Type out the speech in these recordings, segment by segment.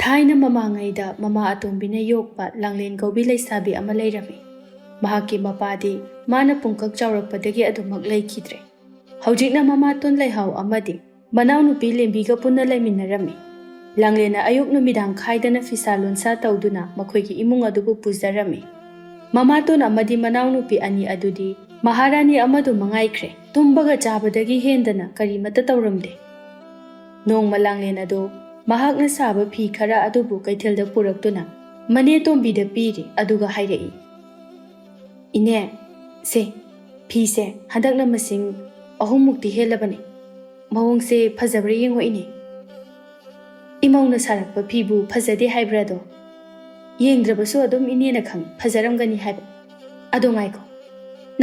ꯊꯥꯏꯅ ꯃꯃꯥꯡꯉꯩꯗ ꯃꯃꯥ ꯑꯇꯣꯝꯕꯤꯅ ꯌꯣꯛꯄ ꯂꯥꯡꯂꯦꯟ ꯀꯧꯕꯤ ꯂꯩꯁꯥꯕꯤ ꯑꯃ ꯂꯩꯔꯝꯃꯤ꯫ ꯃꯍꯥꯛꯀꯤ ꯃꯄꯥꯗꯤ ꯃꯥꯅ ꯄꯨꯡꯀꯛ ꯆꯥꯎꯔꯛꯄꯗꯒꯤ ꯑꯗꯨꯃꯛ ꯂꯩꯈꯤꯗ꯭ꯔꯦ꯫ ꯍꯧꯖꯤꯛꯅ ꯃꯃꯥꯇꯣꯟ ꯂꯩꯍꯥꯎ ꯑꯃꯗꯤ ꯃꯅꯥꯎꯅꯨꯄꯤ ꯂꯦꯝꯕꯤꯒ ꯄꯨꯟꯅ ꯂꯩꯃꯤꯟꯅꯔꯝꯃꯤ꯫ ꯂꯥꯡꯂꯦꯟꯅ ꯑꯌꯨꯛ ꯅꯨꯃꯤꯗꯥꯡ ꯈꯥꯏꯗꯅ ꯐꯤꯁꯥ ꯂꯣꯟꯁꯥ ꯇꯧꯗꯨꯅ ꯃꯈꯣꯏꯒꯤ ꯏꯃꯨꯡ ꯑꯗꯨꯕꯨ ꯄꯨꯖꯔꯝꯃꯤ꯫ ꯃꯃꯥꯇꯣꯟ ꯑꯃꯗꯤ ꯃꯅꯥꯎꯅꯨꯄꯤ ꯑꯅꯤ ꯑꯗꯨꯗꯤ ꯃꯍꯥꯔꯥꯅꯤ ꯑꯃꯗꯨ ꯃꯉꯥꯏꯈ꯭ꯔꯦ ꯇꯨꯝꯕꯒ ꯆꯥꯕꯗꯒꯤ ꯍꯦꯟꯗꯅ ꯀꯔꯤꯃꯠꯇ ꯇꯧꯔꯝꯗꯦ꯫ ꯅꯣꯡꯃ ꯂꯥꯡꯂꯦꯟ ꯑꯗꯨ ꯃꯍꯥꯛꯅ ꯁꯥꯕ ꯐꯤ ꯈꯔ ꯑꯗꯨꯕꯨ ꯀꯩꯊꯦꯜꯗ ꯄꯨꯔꯛꯇꯨꯅ ꯃꯅꯦ ꯇꯣꯝꯕꯤꯗ ꯄꯤꯔꯤ ꯑꯗꯨꯒ ꯍꯥꯏꯔꯛꯏ, "ꯏꯅꯦ, ꯁꯦ ꯐꯤꯁꯦ ꯍꯟꯗꯛꯅ ꯃꯁꯤꯡ 3ꯃꯨꯛꯇꯤ ꯍꯦꯜꯂꯕꯅꯤ꯫ ꯃꯑꯣꯡꯁꯦ ꯐꯖꯕ꯭ꯔꯥ ꯌꯦꯡꯉꯣ ꯏꯅꯦ꯫ ꯏꯃꯧꯅ ꯁꯥꯔꯛꯄ ꯐꯤꯕꯨ ꯐꯖꯗꯦ ꯍꯥꯏꯕ꯭ꯔꯥꯗꯣ? ꯌꯦꯡꯗ꯭ꯔꯕꯁꯨ ꯑꯗꯨꯝ ꯏꯅꯦꯅ ꯈꯪꯏ ꯐꯖꯔꯝꯒꯅꯤ ꯍꯥꯏꯕ꯫ ꯑꯗꯣ ꯉꯥꯏꯈꯣ,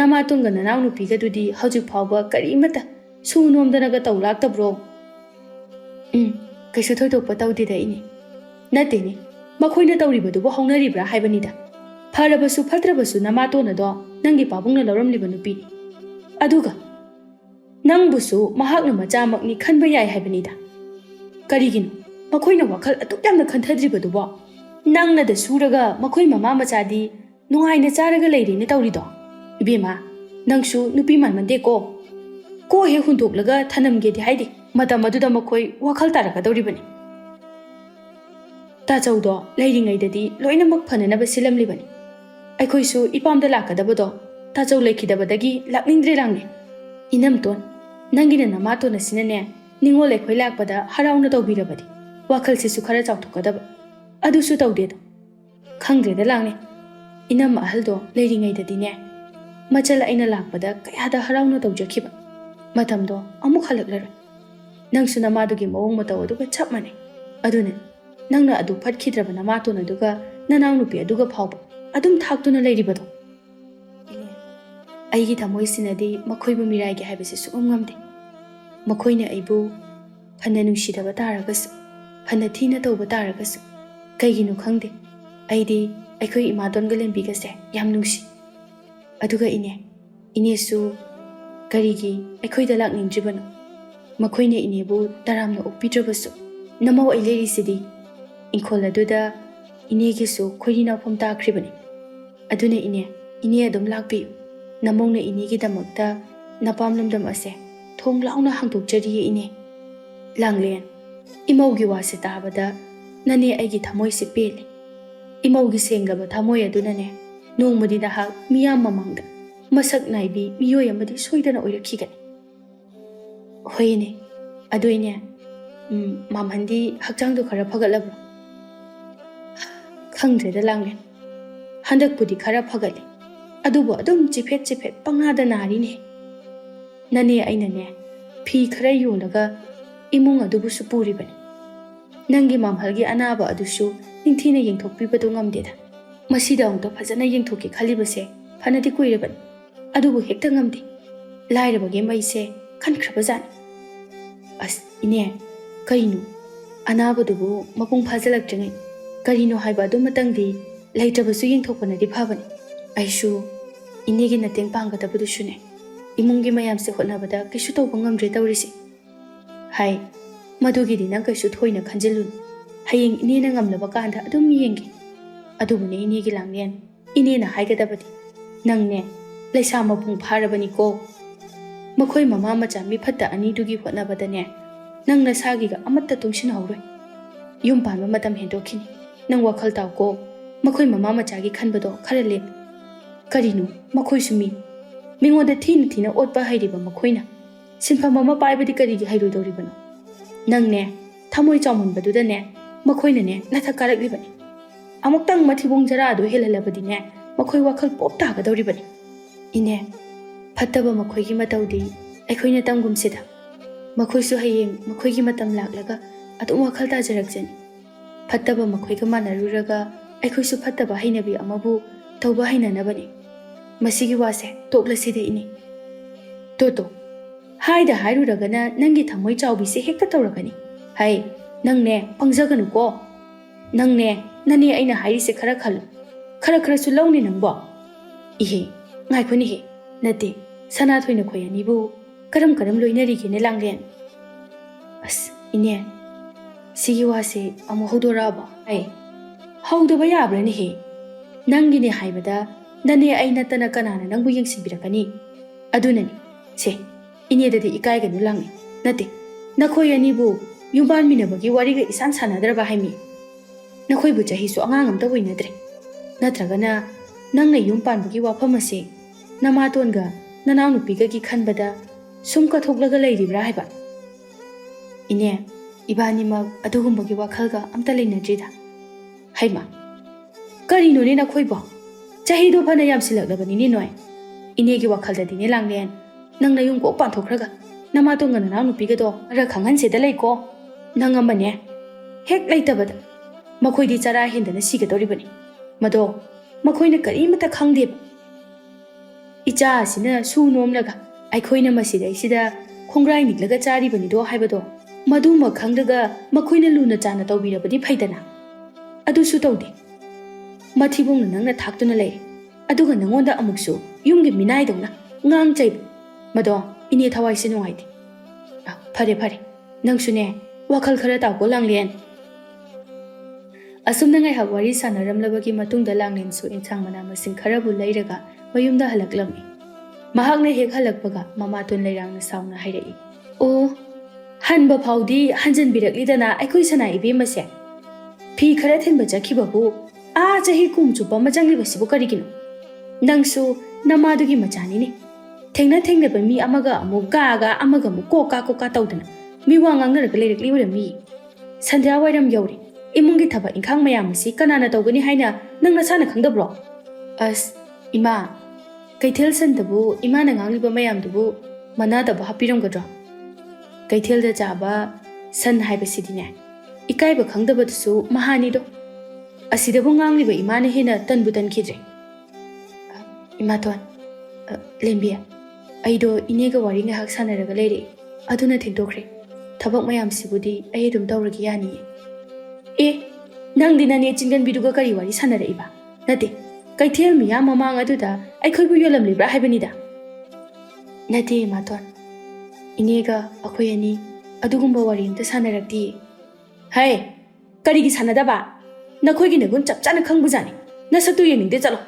ꯅꯃꯥꯇꯣꯟꯒ ꯅꯅꯥꯎꯅꯨꯄꯤꯒꯗꯨꯗꯤ ꯍꯧꯖꯤꯛ ꯐꯥꯎꯕ ꯀꯔꯤꯃꯠꯇ ꯁꯨ ꯅꯣꯝꯗꯅꯒ ꯇꯧ ꯂꯥꯛꯇꯕ꯭ꯔꯣ?" "ꯀꯩꯁꯨ ꯊꯣꯏꯗꯣꯛꯄ ꯇꯧꯗꯦꯗ ꯏꯅꯦ." "ꯅꯠꯇꯦꯅꯦ, ꯃꯈꯣꯏꯅ ꯇꯧꯔꯤꯕꯗꯨꯕꯨ ꯍꯧꯅꯔꯤꯕ꯭ꯔꯥ ꯍꯥꯏꯕꯅꯤꯗ꯫ ꯐꯔꯕꯁꯨ ꯐꯠꯇ꯭ꯔꯕꯁꯨ ꯅꯃꯥꯇꯣꯟ ꯑꯗꯣ ꯅꯪꯒꯤ ꯄꯥꯕꯨꯡꯅ ꯂꯧꯔꯝꯂꯤꯕ ꯅꯨꯄꯤꯅꯤ꯫ ꯑꯗꯨꯒ ꯅꯪꯕꯨꯁꯨ ꯃꯍꯥꯛꯅ ꯃꯆꯥꯃꯛꯅꯤ ꯈꯟꯕ ꯌꯥꯏ ꯍꯥꯏꯕꯅꯤꯗ꯫ ꯀꯔꯤꯒꯤꯅꯣ ꯃꯈꯣꯏꯅ ꯋꯥꯈꯜ ꯑꯗꯨꯛ ꯌꯥꯝꯅ ꯈꯟꯊꯗ꯭ꯔꯤꯕꯗꯨꯕꯣ? ꯅꯪꯅꯗ ꯁꯨꯔꯒ ꯃꯈꯣꯏ ꯃꯃꯥ ꯃꯆꯥꯗꯤ ꯅꯨꯡꯉꯥꯏꯅ ꯆꯥꯔꯒ ꯂꯩꯔꯦꯅ ꯇꯧꯔꯤꯗꯣ꯫ ꯏꯕꯦꯝꯃ, ꯅꯪꯁꯨ ꯅꯨꯄꯤ ꯃꯥꯟꯃꯟꯗꯦꯀꯣ꯫ ꯀꯣ ꯍꯦꯛ ꯍꯨꯟꯗꯣꯛꯂꯒ ꯊꯅꯝꯒꯦꯗꯤ ꯍꯥꯏꯗꯦ, ꯃꯇꯝ ꯑꯗꯨꯗ ꯃꯈꯣꯏ ꯋꯥꯈꯜ ꯇꯥꯔꯛꯀꯗꯧꯔꯤꯕꯅꯤ꯫ ꯇꯥꯆꯧꯗꯣ ꯂꯩꯔꯤꯉꯩꯗꯗꯤ ꯂꯣꯏꯅꯃꯛ ꯐꯅꯅꯕ ꯁꯤꯜꯂꯝꯂꯤꯕꯅꯤ꯫ ꯑꯩꯈꯣꯏꯁꯨ ꯏꯄꯥꯝꯗ ꯂꯥꯛꯀꯗꯕꯗꯣ ꯇꯥꯆꯧ ꯂꯩꯈꯤꯗꯕꯗꯒꯤ ꯂꯥꯛꯅꯤꯡꯗ꯭ꯔꯦ ꯂꯥꯡꯂꯦꯟ꯫ ꯏꯅꯝꯇꯣꯟ, ꯅꯪꯒꯤꯅ ꯅꯃꯥꯇꯣꯟ ꯑꯁꯤꯅꯅꯦ ꯅꯤꯡꯉꯣꯜ ꯑꯩꯈꯣꯏ ꯂꯥꯛꯄꯗ ꯍꯔꯥꯎꯅ ꯇꯧꯕꯤꯔꯕꯗꯤ ꯋꯥꯈꯜꯁꯤꯁꯨ ꯈꯔ ꯆꯥꯎꯊꯣꯛꯀꯗꯕ꯫ ꯑꯗꯨꯁꯨ ꯇꯧꯗꯦꯗꯣ꯫ ꯈꯪꯗ꯭ꯔꯦꯗ ꯂꯥꯡꯂꯦꯟ, ꯏꯅꯝ ꯑꯍꯜꯗꯣ ꯂꯩꯔꯤꯉꯩꯗꯗꯤꯅꯦ ꯃꯆꯜ ꯑꯩꯅ ꯂꯥꯛꯄꯗ ꯀꯌꯥꯗ ꯍꯔꯥꯎꯅ ꯇꯧꯖꯈꯤꯕ꯫ ꯃꯇꯝꯗꯣ ꯑꯃꯨꯛ ꯍꯜꯂꯛꯂꯔꯣꯏ꯫ ꯅꯪꯁꯨ ꯅꯃꯥꯗꯨꯒꯤ ꯃꯑꯣꯡ ꯃꯇꯧ ꯑꯗꯨꯒ ꯆꯞ ꯃꯥꯟꯅꯩ꯫ ꯑꯗꯨꯅ ꯅꯪꯅ ꯑꯗꯨ ꯐꯠꯈꯤꯗ꯭ꯔꯕ ꯅꯃꯥꯇꯣꯟ ꯑꯗꯨꯒ ꯅꯅꯥꯎꯅꯨꯄꯤ ꯑꯗꯨꯒ ꯐꯥꯎꯕ ꯑꯗꯨꯝ ꯊꯥꯛꯇꯨꯅ ꯂꯩꯔꯤꯕꯗꯣ꯫ ꯏꯅꯦ, ꯑꯩꯒꯤ ꯊꯃꯣꯏꯁꯤꯅꯗꯤ ꯃꯈꯣꯏꯕꯨ ꯃꯤꯔꯥꯏꯒꯦ ꯍꯥꯏꯕꯁꯤ ꯁꯨꯛꯉꯝ ꯉꯝꯗꯦ꯫ ꯃꯈꯣꯏꯅ ꯑꯩꯕꯨ ꯐꯅ ꯅꯨꯡꯁꯤꯗꯕ ꯇꯥꯔꯒꯁꯨ, ꯐꯅ ꯊꯤꯅ ꯇꯧꯕ ꯇꯥꯔꯒꯁꯨ, ꯀꯩꯒꯤꯅꯣ ꯈꯪꯗꯦ ꯑꯩꯗꯤ ꯑꯩꯈꯣꯏ ꯏꯃꯥꯇꯣꯟꯒ ꯂꯦꯝꯕꯤꯒꯁꯦ ꯌꯥꯝ ꯅꯨꯡꯁꯤ꯫ ꯑꯗꯨꯒ ꯏꯅꯦ, ꯏꯅꯦꯁꯨ ꯀꯔꯤꯒꯤ ꯑꯩꯈꯣꯏꯗ ꯂꯥꯛꯅꯤꯡꯗ꯭ꯔꯤꯕꯅꯣ? ꯃꯈꯣꯏꯅ ꯏꯅꯦꯕꯨ ꯇꯔꯥꯝꯅ ꯑꯣꯛꯄꯤꯗ꯭ꯔꯕꯁꯨ ꯅꯃꯧ ꯑꯩ ꯂꯩꯔꯤꯁꯤꯗꯤ꯫ ꯏꯪꯈꯣꯜ ꯑꯗꯨꯗ ꯏꯅꯦꯒꯤꯁꯨ ꯈꯣꯏꯔꯤ ꯅꯥꯎꯐꯝ ꯇꯥꯈ꯭ꯔꯤꯕꯅꯤ꯫ ꯑꯗꯨꯅ ꯏꯅꯦ ꯑꯗꯨꯝ ꯂꯥꯛꯄꯤꯌꯨ꯫ ꯅꯃꯧꯅ ꯏꯅꯦꯒꯤꯗꯃꯛꯇ ꯅꯄꯥꯝ ꯂꯝꯗꯝ ꯑꯁꯦ ꯊꯣꯡ ꯂꯥꯎꯅ ꯍꯥꯡꯗꯣꯛꯆꯔꯤꯌꯦ ꯏꯅꯦ꯫ ꯂꯥꯡꯂꯦꯟ, ꯏꯃꯧꯒꯤ ꯋꯥꯁꯦ ꯇꯥꯕꯗ ꯅꯅꯦ ꯑꯩꯒꯤ ꯊꯃꯣꯏꯁꯦ ꯄꯦꯜꯂꯦ꯫ ꯏꯃꯧꯒꯤ ꯁꯦꯡꯂꯕ ꯊꯃꯣꯏ ꯑꯗꯨꯅꯅꯦ ꯅꯣꯡꯃꯗꯤ ꯅꯍꯥꯛ ꯃꯤꯌꯥꯝ ꯃꯃꯥꯡꯗ ꯃꯁꯛ ꯅꯥꯏꯕꯤ ꯃꯤꯑꯣꯏ ꯑꯃꯗꯤ ꯁꯣꯏꯗꯅ ꯑꯣꯏꯔꯛꯈꯤꯒꯅꯤ꯫ ꯍꯣꯏ ꯏꯅꯦ, ꯑꯗꯨ ꯏꯅꯦ, ꯃꯥꯝꯍꯟꯗꯤ ꯍꯛꯆꯥꯡꯗꯣ ꯈꯔ ꯐꯒꯠꯂꯕ꯭ꯔꯣ? ꯈꯪꯗ꯭ꯔꯦꯗ ꯂꯥꯡꯂꯦꯟ, ꯍꯟꯗꯛꯄꯨꯗꯤ ꯈꯔ ꯐꯒꯠꯂꯦ, ꯑꯗꯨꯕꯨ ꯑꯗꯨꯝ ꯆꯤꯐꯦꯠ ꯆꯤꯐꯦꯠ ꯄꯪꯅꯥꯗ ꯅꯥꯔꯤꯅꯦ꯫ ꯅꯅꯦ ꯑꯩꯅꯅꯦ ꯐꯤ ꯈꯔ ꯌꯣꯜꯂꯒ ꯏꯃꯨꯡ ꯑꯗꯨꯕꯨꯁꯨ ꯄꯨꯔꯤꯕꯅꯤ꯫ ꯅꯪꯒꯤ ꯃꯥꯝꯍꯜꯒꯤ ꯑꯅꯥꯕ ꯑꯗꯨꯁꯨ ꯅꯤꯡꯊꯤꯅ ꯌꯦꯡꯊꯣꯛꯄꯤꯕꯗꯨ ꯉꯝꯗꯦꯗ꯫ ꯃꯁꯤꯗ ꯑꯃꯨꯛꯇ ꯐꯖꯅ ꯌꯦꯡꯊꯣꯛꯀꯦ ꯈꯜꯂꯤꯕꯁꯦ ꯐꯅꯗꯤ ꯀꯨꯏꯔꯕꯅꯤ, ꯑꯗꯨꯕꯨ ꯍꯦꯛꯇ ꯉꯝꯗꯦ꯫ ꯂꯥꯏꯔꯕꯒꯤ ꯃꯩꯁꯦ ꯈꯟꯈ꯭ꯔꯕꯖꯥꯠꯅꯤ꯫ ꯑꯁ ꯏꯅꯦ, ꯀꯩꯅꯣ ꯑꯅꯥꯕꯗꯨꯕꯨ ꯃꯄꯨꯡ ꯐꯥꯖꯤꯜꯂꯛꯇ꯭ꯔꯤꯉꯩ ꯀꯔꯤꯅꯣ ꯍꯥꯏꯕ ꯑꯗꯨꯃꯇꯪꯗꯤ ꯂꯩꯇ꯭ꯔꯕꯁꯨ ꯌꯦꯡꯊꯣꯛꯄꯅꯗꯤ ꯐꯕꯅꯤ꯫ ꯑꯩꯁꯨ ꯏꯅꯦꯒꯤ ꯃꯇꯦꯡ ꯄꯥꯡꯒꯗꯕꯗꯨꯁꯨꯅꯦ ꯏꯃꯨꯡꯒꯤ ꯃꯌꯥꯝꯁꯦ ꯍꯣꯠꯅꯕꯗ ꯀꯩꯁꯨ ꯇꯧꯕ ꯉꯝꯗ꯭ꯔꯦ ꯇꯧꯔꯤꯁꯦ꯫ ꯍꯥꯏ, ꯃꯗꯨꯒꯤꯗꯤ ꯅꯪ ꯀꯩꯁꯨ ꯊꯣꯏꯅ ꯈꯟꯖꯤꯜꯂꯨꯅꯨ꯫ ꯍꯌꯦꯡ ꯏꯅꯦꯅ ꯉꯝꯂꯕ ꯀꯥꯟꯗ ꯑꯗꯨꯝ ꯌꯦꯡꯒꯦ꯫ ꯑꯗꯨꯕꯨꯅꯦ ꯏꯅꯦꯒꯤ ꯂꯥꯡꯂꯦꯟ, ꯏꯅꯦꯅ ꯍꯥꯏꯒꯗꯕꯗꯤ ꯅꯪꯅꯦ ꯂꯩꯁꯥ ꯃꯄꯨꯡ ꯐꯥꯔꯕꯅꯤꯀꯣ꯫ ꯃꯈꯣꯏ ꯃꯃꯥ ꯃꯆꯥ ꯃꯤꯐꯠꯇ ꯑꯅꯤꯗꯨꯒꯤ ꯍꯣꯠꯅꯕꯗꯅꯦ ꯅꯪ ꯅꯁꯥꯒꯤꯒ ꯑꯃꯠꯇ ꯇꯨꯡꯁꯤꯟꯍꯧꯔꯣꯏ꯫ ꯌꯨꯝ ꯄꯥꯟꯕ ꯃꯇꯝ ꯍꯦꯟꯗꯣꯛꯈꯤꯅꯤ꯫ ꯅꯪ ꯋꯥꯈꯜ ꯇꯥꯎꯀꯣ꯫ ꯃꯈꯣꯏ ꯃꯃꯥ ꯃꯆꯥꯒꯤ ꯈꯟꯕꯗꯣ ꯈꯔ ꯂꯦꯞ꯫ ꯀꯔꯤꯅꯣ ꯃꯈꯣꯏꯁꯨ ꯃꯤꯉꯣꯟꯗ ꯊꯤꯅ ꯊꯤꯅ ꯑꯣꯠꯄ ꯍꯩꯔꯤꯕ ꯃꯈꯣꯏꯅ ꯁꯤꯟꯐꯝ ꯑꯃ ꯄꯥꯏꯕꯗꯤ ꯀꯔꯤꯒꯤ ꯍꯩꯔꯣꯏꯗꯧꯔꯤꯕꯅꯣ? ꯅꯪꯅꯦ ꯊꯃꯣꯏ ꯆꯥꯎꯃꯟꯕꯗꯨꯗꯅꯦ ꯃꯈꯣꯏꯅꯅꯦ ꯅꯊꯛ ꯀꯥꯔꯛꯂꯤꯕꯅꯤ꯫ ꯑꯃꯨꯛꯇꯪ ꯃꯊꯤꯕꯣꯡ ꯖꯔꯥ ꯑꯗꯨ ꯍꯦꯜꯍꯜꯂꯕꯗꯤꯅꯦ ꯃꯈꯣꯏ ꯋꯥꯈꯜ ꯄꯣꯞ ꯇꯥꯒꯗꯧꯔꯤꯕꯅꯤ꯫ ꯏꯅꯦ, ꯐꯠꯇꯕ ꯃꯈꯣꯏꯒꯤ ꯃꯇꯧꯗꯤ ꯑꯩꯈꯣꯏꯅ ꯇꯝꯒꯨꯝꯁꯤꯗ꯫ ꯃꯈꯣꯏꯁꯨ ꯍꯌꯦꯡ ꯃꯈꯣꯏꯒꯤ ꯃꯇꯝ ꯂꯥꯛꯂꯒ ꯑꯗꯨꯝ ꯋꯥꯈꯜ ꯇꯥꯖꯔꯛꯆꯅꯤ꯫ ꯐꯠꯇꯕ ꯃꯈꯣꯏꯒ ꯃꯥꯟꯅꯔꯨꯔꯒ ꯑꯩꯈꯣꯏꯁꯨ ꯐꯠꯇꯕ ꯍꯩꯅꯕꯤ ꯑꯃꯕꯨ ꯇꯧꯕ ꯍꯩꯅꯅꯕꯅꯤ꯫ ꯃꯁꯤꯒꯤ ꯋꯥꯁꯦ ꯇꯣꯛꯂꯁꯤꯗ ꯏꯅꯦ꯫ ꯇꯣ ꯍꯥꯏꯗ ꯍꯥꯏꯔꯨꯔꯒꯅ ꯅꯪꯒꯤ ꯊꯃꯣꯏ ꯆꯥꯎꯕꯤꯁꯦ ꯍꯦꯛꯇ ꯇꯧꯔꯛꯀꯅꯤ꯫ ꯍꯩ, ꯅꯪꯅꯦ ꯄꯪꯖꯒꯅꯨꯀꯣ꯫ ꯅꯪꯅꯦ ꯅꯅꯦ ꯑꯩꯅ ꯍꯥꯏꯔꯤꯁꯦ ꯈꯔ ꯈꯜꯂꯨ꯫ ꯈꯔꯁꯨ ꯂꯧꯅꯤ ꯅꯪꯕꯣ꯫ ꯏꯍꯦ, ꯉꯥꯏꯈꯣꯅꯤꯍꯦ, ꯅꯠꯇꯦ, ꯁꯅꯥꯊꯣꯏꯅ ꯈꯣꯏ ꯑꯅꯤꯕꯨ ꯀꯔꯝ ꯂꯣꯏꯅꯔꯤꯒꯦꯅꯦ ꯂꯥꯡꯂꯦꯟ? ꯑꯁ ꯏꯅꯦ, Sigi wase amu hodoraba ai haudoba yabrani he nangine haibada nane ai natana kanana nangbu yengsinbirakani adunani se ine dadi ikai ganu langi nate nakhoi ani bu yumban minabagi wariga isan sanadraba haimi nakhoi bu chahi su angang amta boinadre natragana nangna yumpan bagi wafam ase namatonga nanaw nupiga gi khanbada sumka thoklaga leiribra haiba ine ibanima adugumbagi wakhalga amta leinadrida haima kari no ne nakhoi ba chahi do phana yam silaklabani ni noi ine gi wakhalda dine langlen nangna yung ko panthokraga namatonga nanaw nupiga do ara khangan se da leiko nangamane hek leitabada makhoi di chara hindana siga doribani mado makhoi na kari mata khangde icha asina su nomlaga aikhoi na masida isida khongrai niklaga chari bani do haibado madu ma khangdaga makhoi na luna chana tawbirabadi phaidana adu su tawde mathibong na nangna thaktuna lei aduga nangonda amuksu yumgi minai dongna ngang chai mado ine thawai se nongai phare phare nangsune wakhal khara taw ko langlen asumna ngai hawari sanaramlabagi matungda langlen su inchang mana masing khara bu leiraga mayumda halaklami mahakne hek halakpaga mamaton leirangna sauna hairai o hanba phaudi hanjan biraklidana aikoi sana ibe mase phi khara thenba jakhibabu a chahi kum chupa majangli basibu karigino nangsu namadugi machani ni thengna thengna ba mi amaga amu ga amaga mu koka tawdana mi wangang na leirikli warami sandhya wairam yauri imungi thaba inkhang mayam si kanana tawgani haina nangna sana khangdabro as ima kaithel sandabu ima na ngangliba mayam dubu mana da ba hapiramgadra kaithel da jaba san haiba sidine ikai ba khangdaba su mahani do asidabu ngangliba ima na hena tanbu tankidre ima ton lembia aido inega wari nga hak sanaraga leire aduna thindokre thabak mayam sibudi ai dum tawragi yani e nang dinane chingan biduga kari wari sanara iba nate kaithel miya mamang aduda aikhoi bu yolam libra haibani da nate maton inega akhoi ani adugumba wari inta sanarakti hai kari gi sanada ba nakhoi gi nagun chap chana khangbu jani nasatu yeningde chalo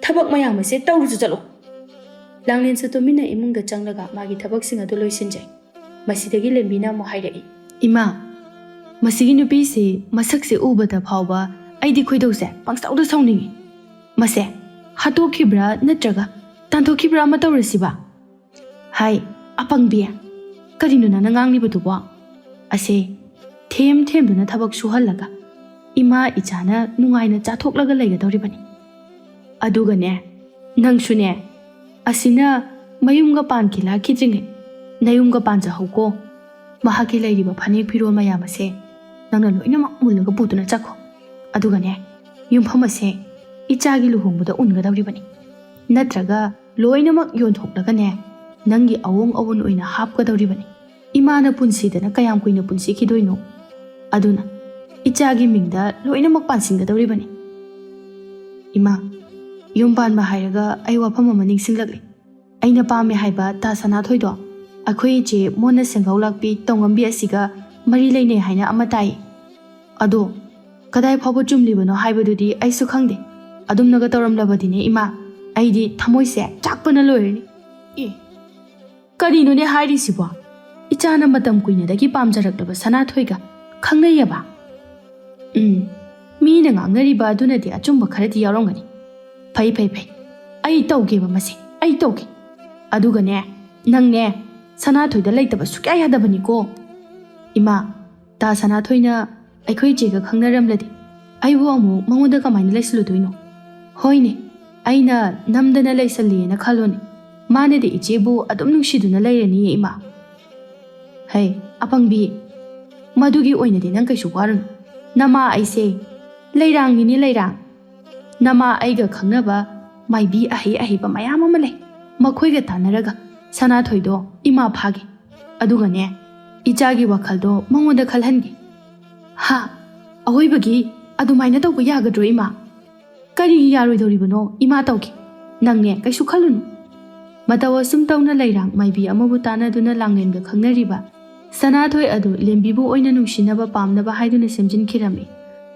thabak mayam ase tawru chalo langlen satomina imungda changlaga magi thabak sing adu loisinjai masidagi lembina mo hairai ima masigi nupi se masak se ubada phawba aidi khoidose pangsauda sauni mase hatokhibra natraga tantokhibra ma tawrasiba hai apangbi karinu na nangangni butuba ase them duna thabak suhallaga ima ichana nungaina chathoklaga leigadoribani aduga ne nangsune asina mayumga pankila khidringe nayumga panja hauko mahaki leiriba phani phiro mayam ase nangna loina mulaga putuna chakho aduga ne yumpham ase ichagi luhongbuda ungadawribani natraga loina mak yonthoklaga ne nangi awong awon oina hapgadawribani imana punsidana kayam kuina punsi khidoino aduna ichagi mingda loina mak pansinggadawribani ima yumpan ma hairaga ai wafam ama ningsinglakli aina pame haiba ta sana thoido akhoi je mona sengaulakpi tongambi asiga mari leine haina amatai ado kadai phabu chumlibano haibadudi ai su khangde adum naga tawramlabadine ima aidi thamoise chakpana loirni e karino ne hairi sibo ichana matam kuina dagi pamjaraklaba sana thoiga khangnayaba mi na ngangnariba adunadi achumba kharati yaurongani phai ai tawgeba mase ai tawge aduga ne nangne sana thoida leitaba sukya yadabani ko ima ta sana thoina aikhoi jega khangnaramladi aibu amu mangoda kamaina leisludoino hoine aina namdana leisalli na khaloni mane de ichebu adum nungsiduna leirani ima hai apangbi madugi oina de nang kaisu warun nama aise leirang ni leirang nama aiga khangnaba maibi ahi ba mayam ama lei makhoiga tanaraga sana thoido ima phage aduga ne ichagi wakhaldo mangoda khalhangi ha ahoibagi adumaina tawba yagadro ima kari yaroidoribano ima tawki nangne kaisu khalunu matawa sum tawna leirang maibi amabu tanaduna langlenga khangnariba Sanathoi adu lembibu oina nungsinaba pamnaba haiduna semjinkhirami.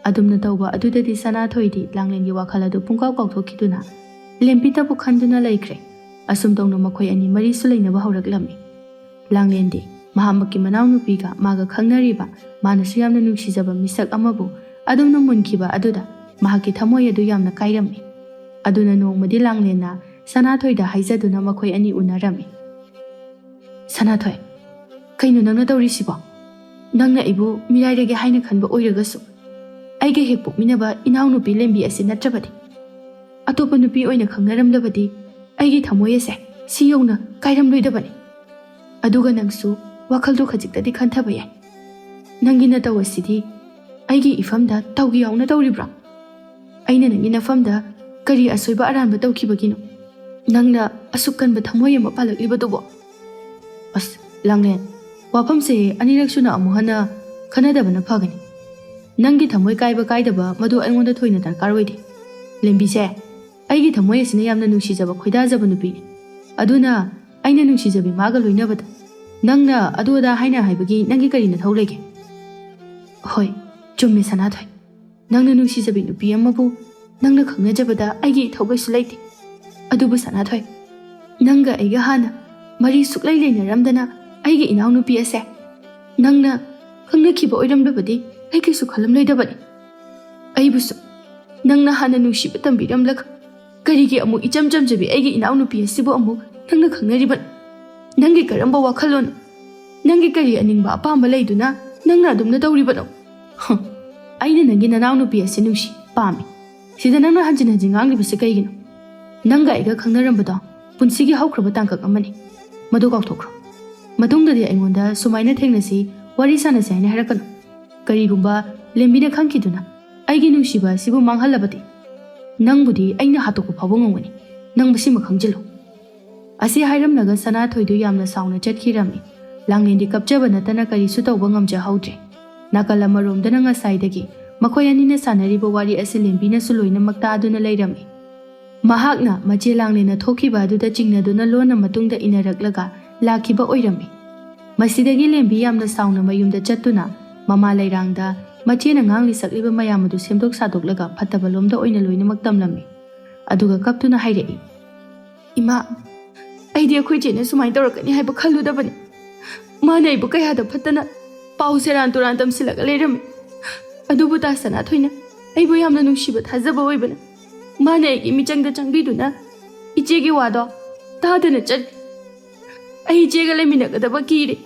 Adumna tawba adudadi Sanathoi di Langlengi wakhal adu pungkaw kawthokiduna lembitabu khanduna laikre. Asum tawna makhoi ani mari su leinaba hawraklami. Langlendi mahamaki manaw nupiga maga khangnariba manasu yamna nungsijaba misak amabu adumna munkhiba aduda mahaki thamoi adu yamna kairami. Aduna nongmadi Langlena Sanathoi da haijaduna makhoi ani unarami. Sanathoi kaino nangna tawrisibo nangna ibu mirairage haina khanba oiragasu aige hek pokminaba inaw nupi lembi asi natrabadi atopa nupi oina khangnaramlabadi aige thamoi ase si yongna kairam loidabani aduga nangsu wakhal do khajiktadi khanthaba yai nangi na tawasidi aige ifamda tawgi yauna tawribra aina nangi nafamda kari asoiba aranba tawkhibagino nangna asukkanba thamoi ama palaklibatubo as Langlen wafam se anirak suna amuhana khanadabana phagani nangi thamoi kaiba kaidaba madu aingonda thoina darkar oide lembi se aigi thamoi asina yamna nungsijaba khoidajaba nupi aduna aina nungsijabi maga loinabada nangna aduda haina haibagi nangi karina thaulege hoi chumme Sanathoi nangna nungsijabi nupi amabu nangna khangnajabada aigi thaugai sulaite adubu Sanathoi nanga aiga hana mari suklai leinaramdana aigi inaw nupi ase nangna khangnakhiba oiramlabadi ai kaisu khalamloidabani aibusu nangna hana nungsiba tambiramlak karigi amu ichamchamjabi aigi inaw nupi asibu amu nangna khangnariban nangi karamba wakhalon nangi kari aningba apamba leiduna nangna adumna tawribano aina nangi nanaw nupi ase nungsi pami sida nangna hanjin hanjin nganglibase kaigino nanga aiga khangnarambato punsigi haukraba tangkak amani madu kaukthokro matungdadi aingonda sumaina thengnasi wari sanase haina harakano karigumba lembina khangkiduna aigi nungsiba sibu manghalabadi nangbudi aina hatokku phabu ngongani nang masima khangjilo asi hairamnaga Sanathoi du yamna sauna chatkhirami Langlendi kapjaba natana karisu tawba ngamja haudre nakala maromdana ngasaidagi makhoi anina sanariba wari asi lembina suloina makta aduna leirami mahakna mache Langlena thokiba aduda chingnaduna lona matungda inaraklaga lakhiba oirami masidagi lembi yamna sauna mayumda chattuna mama leirangda machena ngangli sakliba mayamadu semdok sadoklaga phattaba lomda oina loinamak tamlami aduga kaptuna hairei ima aidi akhoi chena sumai tawrakani haiba khalludabani mana ibu kayada phattana pau seran turan tamsilaga leirami adubu ta Sanathoina aibu yamna nungsiba thajaba oibana mana igi michangda changbiduna ichegi wado tadana chat ai jega leminagadaba kire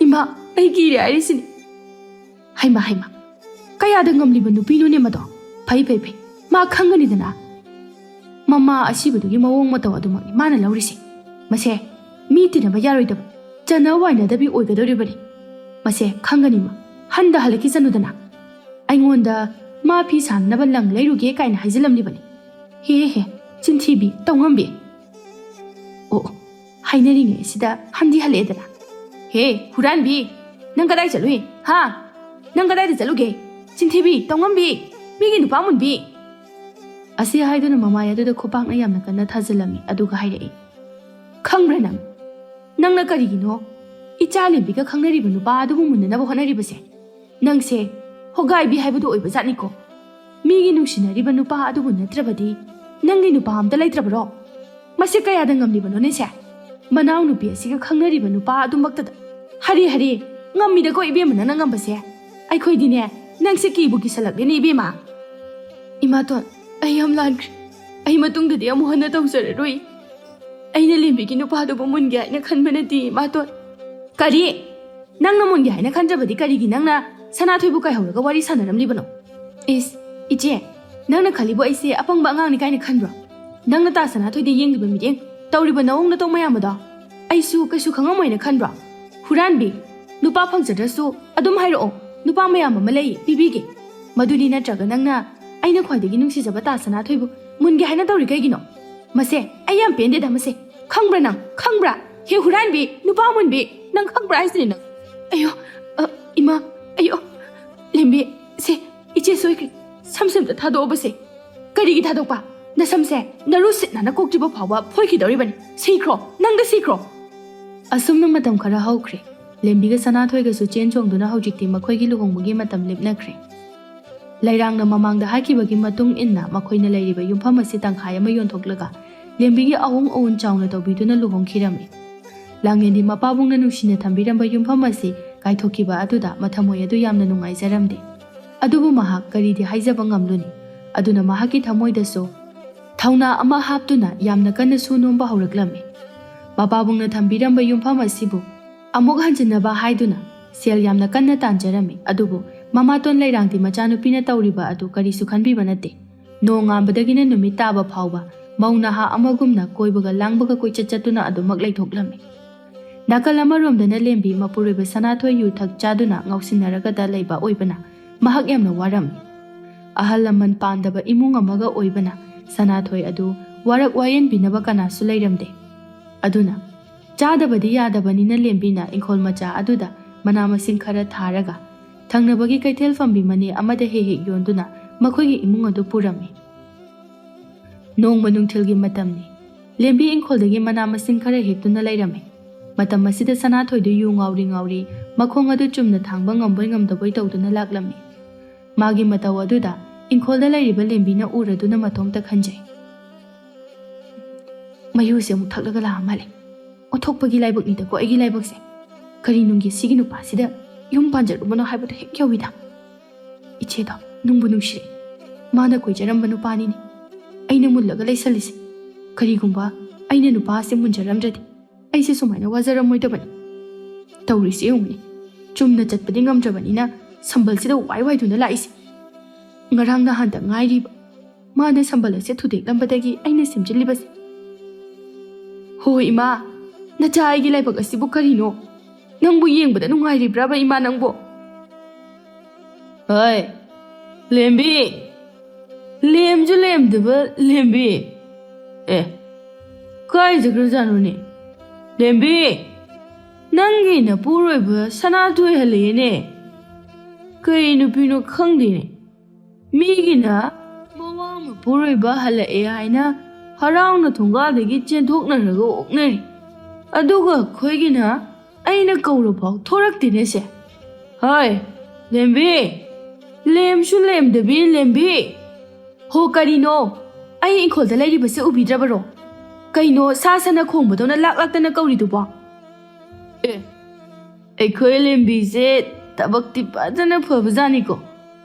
ima ai kire airisini haima kayada ngamliba nupino ne mado phai ma khangani dana mama asibudugi mawong mataw adumani mana laurisi mase mi tina ba yaroidaba chana waina dabi oigadoribani mase khangani ma handa halaki janudana aingonda ma phi samnaba lang leiruge kaina haijilamlibani he chintibi tawngambi o haineringe sida handi haledana he huranbi nang kadai chalui ha nang kadai da chaluge chintibi tawngambi migi nupamunbi asi haiduna mama yaduna khopakna yamna kana thajilami aduga hairei khangbra nangna karigino ichalembi ka khangnariba nupa adubu munnaba honaribase nangse hogai bi haibadu oiba janiko migi nungsinariba nupa adubu natrabadi nangi nupa amta laitrabro mase kayada ngamlibano ne se manaw nupi asiga khangnariba nupa adumakta hari ngamida ko ibema na ngambase ai khoidine nangse kibu kisalak ne ibema imaton ayam lankre ai matungda de amu hana tawsararoi aina lembigi nupa do mungi aina khanbana di maton kari nangna mungi aina khanjabadi karigi nangna Sanathoibu kai hawraga wari sanaramlibano is ije nangna khalibo aise apangba angang ni kaina khanbro nangna ta Sanathoi de yengiba mideng tawriba nawong na tong mayamada aisu kaisu khangamoina khanbro huranbi nupa phangjadrasu adum hairo nupa mayam ama lei bibige maduni natraga nangna aina khwaidagi nungsijaba ta Sanathoibu mungi haina tawri kaigino mase ayam pende da mase khangbra he huranbi nupa munbi nang khangbra aisini nang ayo ima ayo lembi se iche soikri samsem da thado obase karigi thadokpa na samse naru sitna na kokjiba phawa phoiki doribani sikro nangda sikro asumna matam khara haukre ꯂꯦꯝꯕꯤꯒ ꯁꯅꯥꯊꯣꯏꯒꯁꯨ ꯆꯦꯟ ꯆꯣꯡꯗꯨꯅ ꯍꯧꯖꯤꯛꯇꯤ ꯃꯈꯣꯏꯒꯤ ꯂꯨꯍꯣꯡꯕꯒꯤ ꯃꯇꯝ ꯂꯦꯞꯅꯈ꯭ꯔꯦ꯫ ꯂꯩꯔꯥꯡꯅ ꯃꯃꯥꯡꯗ ꯍꯥꯏꯈꯤꯕꯒꯤ ꯃꯇꯨꯡ ꯏꯟꯅ ꯃꯈꯣꯏꯅ ꯂꯩꯔꯤꯕ ꯌꯨꯝꯐꯝ ꯑꯁꯤ ꯇꯪꯈꯥꯏ ꯑꯃ ꯌꯣꯟꯊꯣꯛꯂꯒ ꯂꯦꯝꯕꯤꯒꯤ ꯑꯍꯣꯡ ꯑꯋꯣꯟ ꯆꯥꯎꯅ ꯇꯧꯕꯤꯗꯨꯅ ꯂꯨꯍꯣꯡꯈꯤꯔꯝꯃꯤ꯫ ꯂꯥꯡꯂꯦꯟꯗꯤ ꯃꯄꯥꯕꯨꯡꯅ ꯅꯨꯡꯁꯤꯅ ꯊꯝꯕꯤꯔꯝꯕ ꯌꯨꯝꯐꯝ ꯑꯁꯤ ꯀꯥꯏꯊꯣꯛꯈꯤꯕ ꯑꯗꯨꯗ ꯃꯊꯃꯣꯏ ꯑꯗꯨ ꯌꯥꯝꯅ ꯅꯨꯡꯉꯥꯏꯖꯔꯝꯗꯦ꯫ ꯑꯗꯨꯕꯨ ꯃꯍꯥꯛ ꯀꯔꯤꯗꯤ ꯍꯥꯏꯖꯕ ꯉꯝꯂꯨꯅꯤ꯫ ꯑꯗꯨꯅ ꯃꯍꯥꯛꯀꯤ ꯊꯃꯣꯏꯗꯁꯨ ꯊꯧꯅꯥ ꯑꯃ ꯍꯥꯞꯇꯨꯅ ꯌꯥꯝꯅ ꯀꯟꯅ ꯁꯨ ꯅꯣꯝꯕ ꯍꯧꯔꯛꯂꯝꯃꯤ꯫ ꯃꯄꯥꯕꯨꯡꯅ ꯊꯝꯕꯤꯔꯝꯕ ꯌꯨꯝꯐꯝ ꯑꯁꯤꯕꯨ ꯑꯃꯨꯛ ꯍꯟꯖꯤꯟꯅꯕ ꯍꯥꯏꯗꯨꯅ ꯁꯦꯜ ꯌꯥꯝꯅ ꯀꯟꯅ ꯇꯥꯟꯖꯔꯝꯃꯤ꯫ ꯑꯗꯨꯕꯨ ꯃꯃꯥꯇꯣꯟ ꯂꯩꯔꯥꯡꯗꯤ ꯃꯆꯥꯅꯨꯄꯤꯅ ꯇꯧꯔꯤꯕ ꯑꯗꯨ ꯀꯔꯤꯁꯨ ꯈꯟꯕꯤꯕ ꯅꯠꯇꯦ꯫ ꯅꯣꯡ ꯉꯥꯟꯕꯗꯒꯤꯅ ꯅꯨꯃꯤꯠ ꯇꯥꯕ ꯐꯥꯎꯕ ꯃꯧ ꯅꯍꯥ ꯑꯃꯒꯨꯝꯅ ꯀꯣꯏꯕꯒ ꯂꯥꯡꯕꯒ ꯀꯣꯏꯆꯠ ꯆꯠꯇꯨꯅ ꯑꯗꯨꯃꯛ ꯂꯩꯊꯣꯛꯂꯝꯃꯤ꯫ ꯅꯥꯀꯜ ꯑꯃꯔꯣꯝꯗꯅ ꯂꯦꯝꯕꯤ ꯃꯄꯨꯔꯣꯏꯕ ꯁꯅꯥꯊꯣꯏ ꯌꯨ ꯊꯛ ꯆꯥꯗꯨꯅ ꯉꯥꯎꯁꯤꯟꯅꯔꯒꯗ ꯂꯩꯕ ꯑꯣꯏꯕꯅ ꯃꯍꯥꯛ ꯌꯥꯝꯅ ꯋꯥꯔꯝꯃꯤ꯫ ꯑꯍꯜ ꯂꯃꯟ ꯄꯥꯟꯗꯕ ꯏꯃꯨꯡ ꯑꯃꯒ ꯑꯣꯏꯕꯅ ꯁꯅꯥꯊꯣꯏ ꯑꯗꯨ ꯋꯥꯔꯛ ꯋꯥꯌꯦꯟꯕꯤꯅꯕ ꯀꯅꯥꯁꯨ ꯂꯩꯔꯝꯗꯦ꯫ ꯑꯗꯨꯅ ꯆꯥꯗꯕꯗꯤ ꯌꯥꯗꯕꯅꯤꯅ ꯂꯦꯝꯕꯤꯅ ꯏꯪꯈꯣꯜ ꯃꯆꯥ ꯑꯗꯨꯗ ꯃꯅꯥ ꯃꯁꯤꯡ ꯈꯔ ꯊꯥꯔꯒ ꯊꯪꯅꯕꯒꯤ ꯀꯩꯊꯦꯜ ꯐꯝꯕꯤ ꯃꯅꯦ ꯑꯃꯗ ꯍꯦꯛ ꯍꯦꯛ ꯌꯣꯟꯗꯨꯅ ꯃꯈꯣꯏꯒꯤ ꯏꯃꯨꯡ ꯑꯗꯨ ꯄꯨꯔꯝꯃꯤ꯫ ꯅꯣꯡꯃ ꯅꯨꯡꯊꯤꯜꯒꯤ ꯃꯇꯝꯅꯤ꯫ ꯂꯦꯝꯕꯤ ꯏꯪꯈꯣꯜꯗꯒꯤ ꯃꯅꯥ ꯃꯁꯤꯡ ꯈꯔ ꯍꯦꯛꯇꯨꯅ ꯂꯩꯔꯝꯃꯤ꯫ ꯃꯇꯝ ꯑꯁꯤꯗ ꯁꯅꯥꯊꯣꯏꯗꯨ ꯌꯨ ꯉꯥꯎꯔꯤ ꯉꯥꯎꯔꯤ ꯃꯈꯣꯡ ꯑꯗꯨ ꯆꯨꯝꯅ ꯊꯥꯡꯕ ꯉꯝꯕꯣꯏ ꯉꯝꯗꯕꯣꯏ ꯇꯧꯗꯨꯅ ꯂꯥꯛꯂꯝꯃꯤ꯫ ꯃꯥꯒꯤ ꯃꯇꯧ ꯑꯗꯨꯗ ꯏꯪꯈꯣꯜꯗ ꯂꯩꯔꯤꯕ ꯂꯦꯝꯕꯤꯅ ꯎꯔꯗꯨꯅ ꯃꯇꯣꯝꯇ ꯈꯟꯖꯩ, ꯃꯌꯨꯁꯦ ꯑꯃꯨꯛ ꯊꯛꯂꯒ ꯂꯥꯛꯑ ꯃꯥꯜꯂꯦ꯫ ꯑꯣꯟꯊꯣꯛꯄꯒꯤ ꯂꯥꯏꯕꯛꯅꯤꯗꯀꯣ ꯑꯩꯒꯤ ꯂꯥꯏꯕꯛꯁꯦ꯫ ꯀꯔꯤꯅꯨꯡꯒꯤ ꯁꯤꯒꯤ ꯅꯨꯄꯥꯁꯤꯗ ꯌꯨꯝ ꯄꯥꯟꯖꯔꯨꯕꯅꯣ ꯍꯥꯏꯕꯗꯣ ꯍꯦꯛ ꯌꯧꯏꯗ꯫ ꯏꯆꯦꯗꯣ ꯅꯨꯡꯕꯨ ꯅꯨꯡꯁꯤꯔꯦ꯫ ꯃꯥꯅ ꯀꯣꯏꯖꯔꯝꯕ ꯅꯨꯄꯥꯅꯤꯅꯦ ꯑꯩꯅ ꯃꯨꯜꯂꯒ ꯂꯩꯁꯜꯂꯤꯁꯦ꯫ ꯀꯔꯤꯒꯨꯝꯕ ꯑꯩꯅ ꯅꯨꯄꯥꯁꯦ ꯃꯨꯟꯖꯔꯝꯗ꯭ꯔꯗꯤ ꯑꯩꯁꯦ ꯁꯨꯃꯥꯏꯅ ꯋꯥꯖꯔꯝꯃꯣꯏꯗꯕꯅꯤ꯫ ꯇꯧꯔꯤꯁꯦ ꯌꯦꯡꯉꯨꯅꯦ, ꯆꯨꯝꯅ ꯆꯠꯄꯗꯤ ꯉꯝꯗ꯭ꯔꯕꯅꯤna ꯁꯝꯕꯜꯁꯤꯗ ꯋꯥꯏ ꯋꯥꯏꯗꯨꯅ ꯂꯥꯛꯏꯁꯦ꯫ ꯉꯔꯥꯡ ꯅꯍꯥꯟꯗ ꯉꯥꯏꯔꯤꯕ ꯃꯥꯅ ꯁꯝꯕꯜ ꯑꯁꯦ ꯊꯨꯗꯦꯛꯂꯝꯕꯗꯒꯤ ꯑꯩꯅ ꯁꯦꯝꯖꯤꯜꯂꯤꯕꯁꯦ꯫ ꯍꯣꯏ ꯏꯃꯥ, ꯅꯆꯥ ꯑꯩꯒꯤ ꯂꯥꯏꯕꯛ ꯑꯁꯤꯕꯨ ꯀꯔꯤꯅꯣ? ꯅꯪꯕꯨ ꯌꯦꯡꯕꯗ ꯅꯨꯡꯉꯥꯏꯔꯤꯕ꯭ꯔꯥꯕ ꯏꯃꯥ ꯅꯪꯕꯨ? ꯍꯣꯏ ꯂꯦꯝꯕꯤ, ꯂꯦꯝꯁꯨ ꯂꯦꯝꯗꯕ ꯂꯦꯝꯕꯤ꯫ ꯀꯥꯏ ꯆꯠꯈ꯭ꯔꯖꯥꯠꯅꯣꯅꯦ? ꯂꯦꯝꯕꯤ, ꯅꯪꯒꯤ ꯅꯄꯨꯔꯣꯏꯕ ꯁꯅꯥꯊꯣꯏ ꯍꯜꯂꯛꯑꯦꯅꯦ꯫ ꯀꯩ ꯅꯨꯄꯤꯅꯣ ꯈꯪꯗꯦꯅꯦ꯫ ꯃꯤꯒꯤꯅ ꯃꯋꯥ ꯃꯄꯨꯔꯣꯏꯕ ꯍꯜꯂꯛꯑꯦ ꯍꯥꯏꯅ ꯍꯔꯥꯎꯅ ꯊꯣꯡꯒꯥꯜꯗꯒꯤ ꯆꯦꯟꯊꯣꯛꯅꯔꯒ ꯑꯣꯛꯅꯔꯤ, ꯑꯗꯨꯒ ꯑꯩꯈꯣꯏꯒꯤꯅ ꯑꯩꯅ ꯀꯧꯔꯐꯥꯎ ꯊꯣꯔꯛꯇꯦꯅꯦꯁꯦ꯫ ꯍꯣꯏ ꯂꯦꯝꯕꯤ, ꯂꯦꯝꯁꯨ ꯂꯦꯝꯗꯕꯤ ꯂꯦꯝꯕꯤ꯫ ꯍꯣ ꯀꯔꯤꯅꯣ? ꯑꯩ ꯏꯪꯈꯣꯜꯗ ꯂꯩꯔꯤꯕꯁꯦ ꯎꯕꯤꯗ꯭ꯔꯕꯔꯣ? ꯀꯩꯅꯣ ꯁꯥ ꯁꯅ ꯈꯣꯡꯕꯗꯧꯅ ꯂꯥꯛ ꯂꯥꯛꯇꯅ ꯀꯧꯔꯤꯗꯨꯕꯣ? ꯑꯩꯈꯣꯏ ꯂꯦꯝꯕꯤꯁꯦ ꯊꯕꯛꯇꯤ ꯐꯖꯅ ꯐꯕꯖꯥꯠꯅꯤꯀꯣ꯫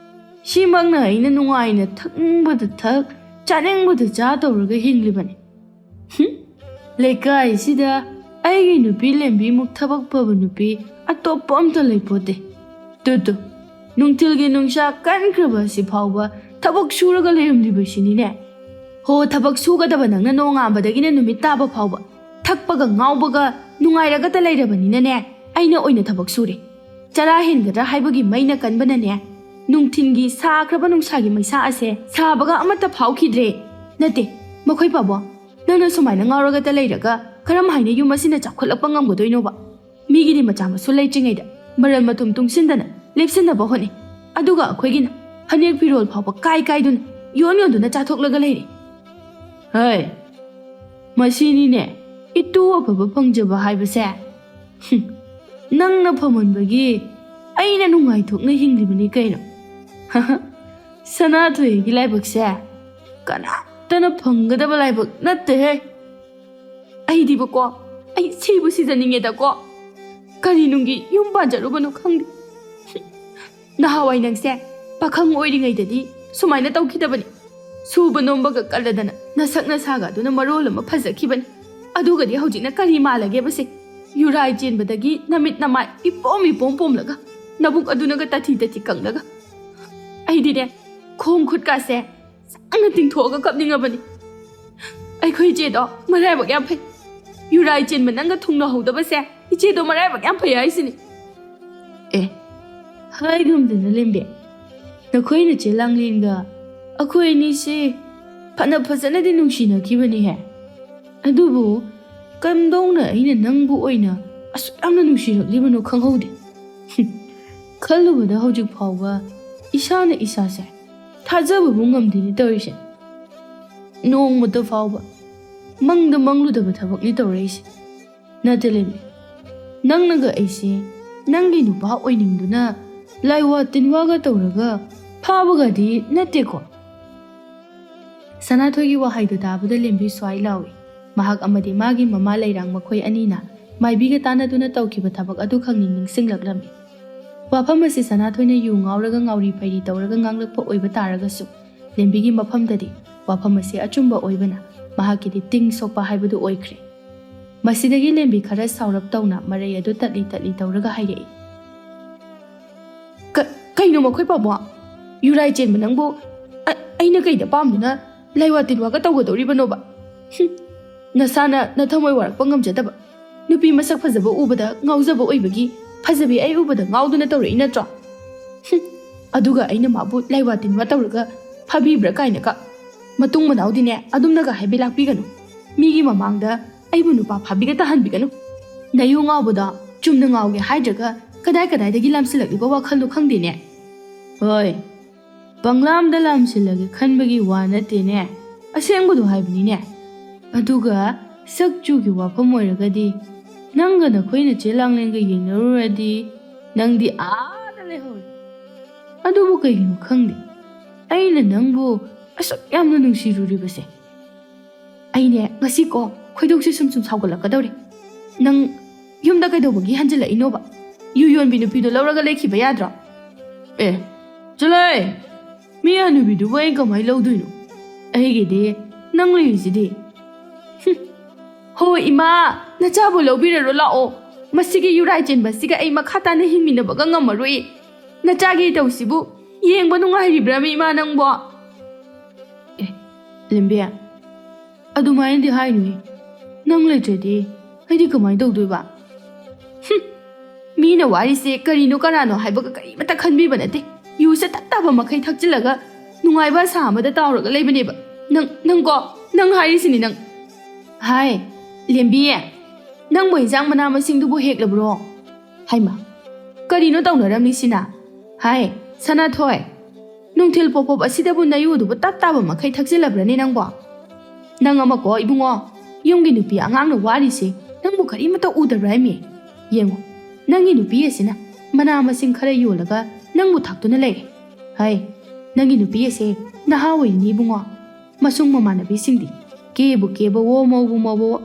ꯁꯤꯃꯛꯅ ꯑꯩꯅ ꯅꯨꯡꯉꯥꯏꯅ ꯊꯛꯅꯤꯡꯕꯗ ꯊꯛ ꯆꯥꯅꯤꯡꯕꯗ ꯆꯥ ꯇꯧꯔꯒ ꯍꯤꯡꯂꯤꯕꯅꯤ꯫ ꯂꯩꯀꯥꯏꯁꯤꯗ ꯑꯩꯒꯤ ꯅꯨꯄꯤ ꯂꯦꯝꯕꯤꯃꯨꯛ ꯊꯕꯛ ꯐꯕ ꯅꯨꯄꯤ ꯑꯇꯣꯞꯄ ꯑꯝꯇ ꯂꯩꯄꯣꯠꯇꯦ꯫ ꯇꯨ ꯅꯨꯡꯊꯤꯜꯒꯤ ꯅꯨꯡꯁꯥ ꯀꯟꯈ꯭ꯔꯕ ꯑꯁꯤ ꯐꯥꯎꯕ ꯊꯕꯛ ꯁꯨꯔꯒ ꯂꯩꯔꯝꯂꯤꯕꯁꯤꯅꯤꯅꯦ꯫ ꯍꯣ ꯊꯕꯛ ꯁꯨꯒꯗꯕ ꯅꯪꯅ ꯅꯣꯡ ꯉꯥꯟꯕꯗꯒꯤꯅ ꯅꯨꯃꯤꯠ ꯇꯥꯕ ꯐꯥꯎꯕ ꯊꯛꯄꯒ ꯉꯥꯎꯕꯒ ꯅꯨꯡꯉꯥꯏꯔꯒꯇ ꯂꯩꯔꯕꯅꯤꯅꯅꯦ ꯑꯩꯅ ꯑꯣꯏꯅ ꯊꯕꯛ ꯁꯨꯔꯦ꯫ ꯆꯔꯥ ꯍꯦꯟꯒꯗ꯭ꯔꯥ ꯍꯥꯏꯕꯒꯤ ꯃꯩꯅ ꯀꯟꯕꯅꯅꯦ ꯅꯨꯡꯊꯤꯟꯒꯤ ꯁꯥꯈ꯭ꯔꯕ ꯅꯨꯡꯁꯥꯒꯤ ꯃꯩꯁꯥ ꯑꯁꯦ ꯁꯥꯕꯒ ꯑꯃꯠꯇ ꯐꯥꯎꯈꯤꯗ꯭ꯔꯦ꯫ ꯅꯠꯇꯦ ꯃꯈꯣꯏ ꯄꯥꯕꯣ, ꯅꯪꯅ ꯁꯨꯃꯥꯏꯅ ꯉꯥꯎꯔꯒꯇ ꯂꯩꯔꯒ ꯀꯔꯝ ꯍꯥꯏꯅ ꯌꯨꯝ ꯑꯁꯤꯅ ꯆꯥꯎꯈꯠꯂꯛꯄ ꯉꯝꯒꯗꯣꯏꯅꯣꯕ? ꯃꯤꯒꯤꯗꯤ ꯃꯆꯥ ꯃꯁꯨ ꯂꯩꯇ꯭ꯔꯤꯉꯩꯗ ꯃꯔꯜ ꯃꯊꯨꯝ ꯇꯨꯡꯁꯤꯟꯗꯅ ꯂꯦꯞꯁꯤꯟꯅꯕ ꯍꯣꯠꯅꯩ, ꯑꯗꯨꯒ ꯑꯩꯈꯣꯏꯒꯤꯅ ꯐꯅꯦꯛ ꯐꯤꯔꯣꯜ ꯐꯥꯎꯕ ꯀꯥꯏꯗꯨꯅ ꯌꯣꯟꯗꯨꯅ ꯆꯥꯊꯣꯛꯂꯒ ꯂꯩꯔꯦ꯫ ꯍꯣꯏ ꯃꯁꯤꯅꯤꯅꯦ ꯏꯇꯨ ꯑꯐꯕ ꯐꯪꯖꯕ ꯍꯥꯏꯕꯁꯦ꯫ ꯅꯪꯅ ꯐꯃꯟꯕꯒꯤ ꯑꯩꯅ ꯅꯨꯡꯉꯥꯏꯊꯣꯛꯅ ꯍꯤꯡꯂꯤꯕꯅꯤ ꯀꯩꯅꯣ꯫ ꯁꯅꯥꯊꯣꯏꯒꯤ ꯂꯥꯏꯕꯛꯁꯦ ꯀꯅꯥꯝꯇꯅ ꯐꯪꯒꯗꯕ ꯂꯥꯏꯕꯛ ꯅꯠꯇꯦꯍꯦ꯫ ꯑꯩꯗꯤꯕꯀꯣ ꯑꯩ ꯁꯤꯕꯨ ꯁꯤꯖꯅꯤꯡꯉꯦꯗꯀꯣ꯫ ꯀꯔꯤꯅꯨꯡꯒꯤ ꯌꯨꯝ ꯄꯥꯟꯖꯔꯨꯕꯅꯣ ꯈꯪꯗꯦ꯫ ꯅꯍꯥꯟꯋꯥꯏ ꯅꯪꯁꯦ ꯄꯥꯈꯪ ꯑꯣꯏꯔꯤꯉꯩꯗꯗꯤ ꯁꯨꯃꯥꯏꯅ ꯇꯧꯈꯤꯗꯕꯅꯤ꯫ ꯁꯨꯕ ꯅꯣꯝꯕꯒ ꯀꯜꯂꯗꯅ ꯅꯁꯛ ꯅꯁꯥꯒ ꯑꯗꯨꯅ ꯃꯔꯣꯜ ꯑꯃ ꯐꯖꯈꯤꯕꯅꯤ꯫ ꯑꯗꯨꯒꯗꯤ ꯍꯧꯖꯤꯛꯅ ꯀꯔꯤ ꯃꯥꯜꯂꯒꯦꯕꯁꯦ? ꯌꯨꯔꯥꯏ ꯆꯦꯟꯕꯗꯒꯤ ꯅꯃꯤꯠ ꯅꯃꯥꯏ ꯏꯄꯣꯝ ꯄꯣꯝꯂꯒ ꯅꯕꯨꯛ ꯑꯗꯨꯅꯒ ꯇꯥꯊꯤ ꯀꯪꯂꯒ ꯑꯩꯗꯤꯅꯦ ꯈꯣꯡ ꯈꯨꯠꯀꯥꯁꯦ ꯁꯥꯡꯅ ꯇꯤꯡꯊꯣꯛꯑꯒ ꯀꯞꯅꯤꯡꯉꯕꯅꯤ꯫ ꯑꯩꯈꯣꯏ ꯏꯆꯦꯗꯣ ꯃꯔꯥꯏꯕꯛ ꯌꯥꯝ ꯐꯩ꯫ ꯌꯨꯔꯥꯏ ꯆꯦꯟꯕ ꯅꯪꯒ ꯊꯨꯡꯅꯍꯧꯗꯕꯁꯦ ꯏꯆꯦꯗꯣ ꯃꯔꯥꯏꯕꯛ ꯌꯥꯝ ꯐꯩ ꯍꯥꯏꯁꯤꯅꯤ꯫ ꯍꯥꯏꯒꯨꯝꯗꯅ ꯂꯦꯝꯕꯤ, ꯅꯈꯣꯏ ꯅꯆꯦ ꯂꯥꯡꯂꯦꯟꯒ ꯑꯩꯈꯣꯏ ꯑꯅꯤꯁꯦ ꯐꯅ ꯐꯖꯅꯗꯤ ꯅꯨꯡꯁꯤꯅꯈꯤꯕꯅꯤꯍꯦ꯫ ꯑꯗꯨꯕꯨ ꯀꯝꯗꯧꯅ ꯑꯩꯅ ꯅꯪꯕꯨ ꯑꯣꯏꯅ ꯑꯁꯨꯛ ꯌꯥꯝꯅ ꯅꯨꯡꯁꯤꯔꯛꯂꯤꯕꯅꯣ ꯈꯪꯍꯧꯗꯦ꯫ ꯈꯜꯂꯨꯕꯗ ꯍꯧꯖꯤꯛ ꯐꯥꯎꯕ ꯏꯁꯥꯅ ꯏꯁꯥꯁꯦ ꯊꯥꯖꯕꯕꯨ ꯉꯝꯗꯦꯅꯦ ꯇꯧꯔꯤꯁꯦ꯫ ꯅꯣꯡꯃꯇ ꯐꯥꯎꯕ ꯃꯪꯗ ꯃꯪꯂꯨꯗꯕ ꯊꯕꯛꯅꯤ ꯇꯧꯔꯛꯏꯁꯦ꯫ ꯅꯠꯇꯦ ꯂꯦꯝꯕꯤ, ꯅꯪꯅꯒ ꯑꯩꯁꯦ ꯅꯪꯒꯤ ꯅꯨꯄꯥ ꯑꯣꯏꯅꯤꯡꯗꯨꯅ ꯂꯥꯏꯋꯥ ꯇꯤꯟꯋꯥꯒ ꯇꯧꯔꯒ ꯐꯥꯕꯒꯗꯤ ꯅꯠꯇꯦꯀꯣ? ꯁꯅꯥꯊꯣꯏꯒꯤ ꯋꯥꯍꯩꯗꯨ ꯇꯥꯕꯗ ꯂꯦꯝꯕꯤ ꯁ꯭ꯋꯥꯏ ꯂꯥꯎꯏ꯫ ꯃꯍꯥꯛ ꯑꯃꯗꯤ ꯃꯥꯒꯤ ꯃꯃꯥ ꯂꯩꯔꯥꯡ ꯃꯈꯣꯏ ꯑꯅꯤꯅ ꯃꯥꯏꯕꯤꯒ ꯇꯥꯟꯅꯗꯨꯅ ꯇꯧꯈꯤꯕ ꯊꯕꯛ ꯑꯗꯨ ꯈꯪꯅꯤꯡ ꯅꯤꯡꯁꯤꯡꯂꯛꯂꯝꯃꯤ꯫ ꯋꯥꯐꯝ ꯑꯁꯤ ꯁꯅꯥꯊꯣꯏꯅ ꯌꯨ ꯉꯥꯎꯔꯒ ꯉꯥꯎꯔꯤ ꯐꯩꯔꯤ ꯇꯧꯔꯒ ꯉꯥꯡꯂꯛꯄ ꯑꯣꯏꯕ ꯇꯥꯔꯒꯁꯨ ꯂꯦꯝꯕꯤꯒꯤ ꯃꯐꯝꯗꯗꯤ ꯋꯥꯐꯝ ꯑꯁꯤ ꯑꯆꯨꯝꯕ ꯑꯣꯏꯕꯅ ꯃꯍꯥꯛꯀꯤꯗꯤ ꯇꯤꯡ ꯁꯣꯛꯄ ꯍꯥꯏꯕꯗꯨ ꯑꯣꯏꯈ꯭ꯔꯦ꯫ ꯃꯁꯤꯗꯒꯤ ꯂꯦꯝꯕꯤ ꯈꯔ ꯁꯥꯎꯔꯞ ꯇꯧꯅ ꯃꯔꯩ ꯑꯗꯨ ꯇꯠꯂꯤ ꯇꯠꯂꯤ ꯇꯧꯔꯒ ꯍꯥꯏꯔꯛꯏ꯫ ꯀꯩꯅꯣ ꯃꯈꯣꯏ ꯄꯥꯕꯨꯡ? ꯌꯨꯔꯥꯏ ꯆꯦꯟꯕ ꯅꯪꯕꯨ ꯑꯩꯅ ꯀꯩꯗ ꯄꯥꯝꯗꯨꯅ ꯂꯥꯏꯋꯥ ꯇꯤꯟꯋꯥꯒ ꯇꯧꯒꯗꯧꯔꯤꯕꯅꯣꯕ? ꯅꯁꯥꯅ ꯅꯊꯃꯣꯏ ꯋꯥꯔꯛꯄ ꯉꯝꯖꯗꯕ, ꯅꯨꯄꯤ ꯃꯁꯛ ꯐꯖꯕ ꯎꯕꯗ ꯉꯥꯎꯖꯕ ꯑꯣꯏꯕꯒꯤ ꯐꯖꯕꯤ ꯑꯩ ꯎꯕꯗ ꯉꯥꯎꯗꯨꯅ ꯇꯧꯔꯛꯏ ꯅꯠꯇ꯭ꯔꯣ? ꯑꯗꯨꯒ ꯑꯩꯅ ꯃꯥꯕꯨ ꯂꯥꯏꯋꯥ ꯇꯤꯟꯋꯥ ꯇꯧꯔꯒ ꯐꯥꯕꯤꯕ꯭ꯔꯥ ꯀꯥꯏꯅꯀ ꯃꯇꯨꯡ ꯃꯅꯥꯎꯗꯤꯅꯦ ꯑꯗꯨꯝꯅꯒ ꯍꯥꯏꯕꯤ ꯂꯥꯛꯄꯤꯒꯅꯨ꯫ ꯃꯤꯒꯤ ꯃꯃꯥꯡꯗ ꯑꯩꯕꯨ ꯅꯨꯄꯥ ꯐꯥꯕꯤꯒ ꯇꯥꯍꯟꯕꯤꯒꯅꯨ꯫ ꯅꯌꯨ ꯉꯥꯎꯕꯗ ꯆꯨꯝꯅ ꯉꯥꯎꯒꯦ ꯍꯥꯏꯗ꯭ꯔꯒ ꯀꯗꯥꯏꯗꯒꯤ ꯂꯥꯝꯁꯤꯜꯂꯛꯂꯤꯕ ꯋꯥꯈꯜꯗꯣ ꯈꯪꯗꯦꯅꯦ꯫ ꯍꯣꯏ, ꯄꯪꯂꯥꯝꯗ ꯂꯥꯝꯁꯤꯜꯂꯒꯦ ꯈꯟꯕꯒꯤ ꯋꯥ ꯅꯠꯇꯦꯅꯦ, ꯑꯁꯦꯡꯕꯗꯣ ꯍꯥꯏꯕꯅꯤꯅꯦ꯫ ꯑꯗꯨꯒ ꯁꯛ-ꯆꯨꯒꯤ ꯋꯥꯐꯝ ꯑꯣꯏꯔꯒꯗꯤ ꯅꯪꯒ ꯅꯈꯣꯏ ꯅꯆꯦ ꯂꯥꯡꯂꯦꯟꯒ ꯌꯦꯡꯅꯔꯨꯔꯗꯤ ꯅꯪꯗꯤ ꯑꯥꯗ ꯂꯩꯍꯧꯔꯦ꯫ ꯑꯗꯨꯕꯨ ꯀꯩꯒꯤꯅꯣ ꯈꯪꯗꯦ, ꯑꯩꯅ ꯅꯪꯕꯨ ꯑꯁꯨꯛ ꯌꯥꯝꯅ ꯅꯨꯡꯁꯤꯔꯨꯔꯤꯕꯁꯦ ꯑꯩꯅꯦ ꯉꯁꯤꯀꯣ ꯈꯣꯏꯗꯧꯁꯦ ꯁꯨꯝ ꯁꯥꯎꯒꯠꯂꯛꯀꯗꯧꯔꯦ꯫ ꯅꯪ ꯌꯨꯝꯗ ꯀꯩꯗꯧꯕꯒꯤ ꯍꯟꯖꯤꯜꯂꯛꯏꯅꯣꯕ? ꯌꯨ ꯌꯣꯟꯕꯤ ꯅꯨꯄꯤꯗꯣ ꯂꯧꯔꯒ ꯂꯩꯈꯤꯕ ꯌꯥꯗ꯭ꯔꯣ? ꯆꯠꯂꯣꯍꯦ! ꯃꯤ ꯍꯅꯨꯕꯤꯗꯨꯕꯨ ꯑꯩ ꯀꯃꯥꯏꯅ ꯂꯧꯗꯣꯏꯅꯣ? ꯑꯩꯒꯤꯗꯤ ꯅꯪ ꯂꯩꯔꯤꯁꯤꯗꯤ꯫ ꯍꯣꯏ ꯏꯃꯥ, ꯅꯆꯥꯕꯨ ꯂꯧꯕꯤꯔꯔꯣ ꯂꯥꯛꯑꯣ꯫ ꯃꯁꯤꯒꯤ ꯌꯨꯔꯥꯏ ꯆꯦꯟꯕꯁꯤꯒ ꯑꯩ ꯃꯈꯥ ꯇꯥꯅ ꯍꯤꯡꯃꯤꯟꯅꯕꯒ ꯉꯝꯃꯔꯣꯏ꯫ ꯅꯆꯥꯒꯤ ꯇꯧꯁꯤꯕꯨ ꯌꯦꯡꯕ ꯅꯨꯡꯉꯥꯏꯔꯤꯕ꯭ꯔꯥ ꯏꯃꯥ ꯅꯪꯕꯣ? ꯂꯦꯝꯕꯤ, ꯑꯗꯨꯃꯥꯏꯅꯗꯤ ꯍꯥꯏꯅꯨꯍꯦ꯫ ꯅꯪ ꯂꯩꯇ꯭ꯔꯗꯤ ꯑꯩꯗꯤ ꯀꯃꯥꯏꯅ ꯇꯧꯗꯣꯏꯕ? ꯃꯤꯅ ꯋꯥꯔꯤꯁꯦ ꯀꯔꯤꯅꯣ ꯀꯅꯥꯅꯣ ꯍꯥꯏꯕꯒ ꯀꯔꯤꯃꯠꯇ ꯈꯟꯕꯤꯕ ꯅꯠꯇꯦ꯫ ꯌꯨꯁꯦ ꯇꯠꯇꯕ ꯃꯈꯩ ꯊꯛꯆꯤꯜꯂꯒ ꯅꯨꯡꯉꯥꯏꯕ ꯑꯁꯥ ꯑꯃꯗ ꯇꯥꯎꯔꯒ ꯂꯩꯕꯅꯦꯕ꯫ ꯅꯪ ꯍꯥꯏꯔꯤꯁꯤꯅꯤ ꯅꯪ꯫ ꯍꯥꯏ ꯂꯦꯝꯕꯤ, ꯅꯪꯕꯨ ꯏꯟꯖꯥꯡ ꯃꯅꯥ ꯃꯁꯤꯡꯗꯨꯕꯨ ꯍꯦꯛꯂꯕ꯭ꯔꯣ? ꯍꯥꯏꯃ, ꯀꯔꯤꯅꯣ ꯇꯧꯅꯔꯝꯃꯤꯁꯤꯅ? ꯍꯥꯏ ꯁꯅꯥꯊꯣꯏ, ꯅꯨꯡꯊꯤꯜ ꯄꯣꯞ ꯑꯁꯤꯗꯕꯨ ꯅꯌꯨꯗꯨꯕꯨ ꯇꯞ ꯇꯥꯕ ꯃꯈꯩ ꯊꯛꯆꯤꯜꯂꯕ꯭ꯔꯅꯦ ꯅꯪꯕꯣ? ꯅꯪ ꯑꯃꯀꯣ ꯏꯕꯨꯡꯉꯣ, ꯌꯨꯝꯒꯤ ꯅꯨꯄꯤ ꯑꯉꯥꯡꯅ ꯋꯥꯔꯤꯁꯦ ꯅꯪꯕꯨ ꯀꯔꯤꯃꯠꯇ ꯎꯗꯕ꯭ꯔꯥ ꯍꯥꯏꯃꯤ? ꯌꯦꯡꯉꯣ, ꯅꯪꯒꯤ ꯅꯨꯄꯤ ꯑꯁꯤꯅ ꯃꯅꯥ ꯃꯁꯤꯡ ꯈꯔ ꯌꯣꯜꯂꯒ ꯅꯪꯕꯨ ꯊꯥꯛꯇꯨꯅ ꯂꯩꯔꯦ꯫ ꯍꯥꯏ, ꯅꯪꯒꯤ ꯅꯨꯄꯤ ꯑꯁꯦ ꯅꯍꯥ ꯑꯣꯏꯔꯤꯅꯤ ꯏꯕꯨꯡꯉꯣ꯫ ꯃꯁꯨꯡ ꯃꯃꯥꯟꯅꯕꯤꯁꯤꯡꯗꯤ ꯀꯦꯕꯨ ꯀꯦꯕꯋꯣ ꯃꯧꯕꯨ ꯃꯧꯕꯋꯣ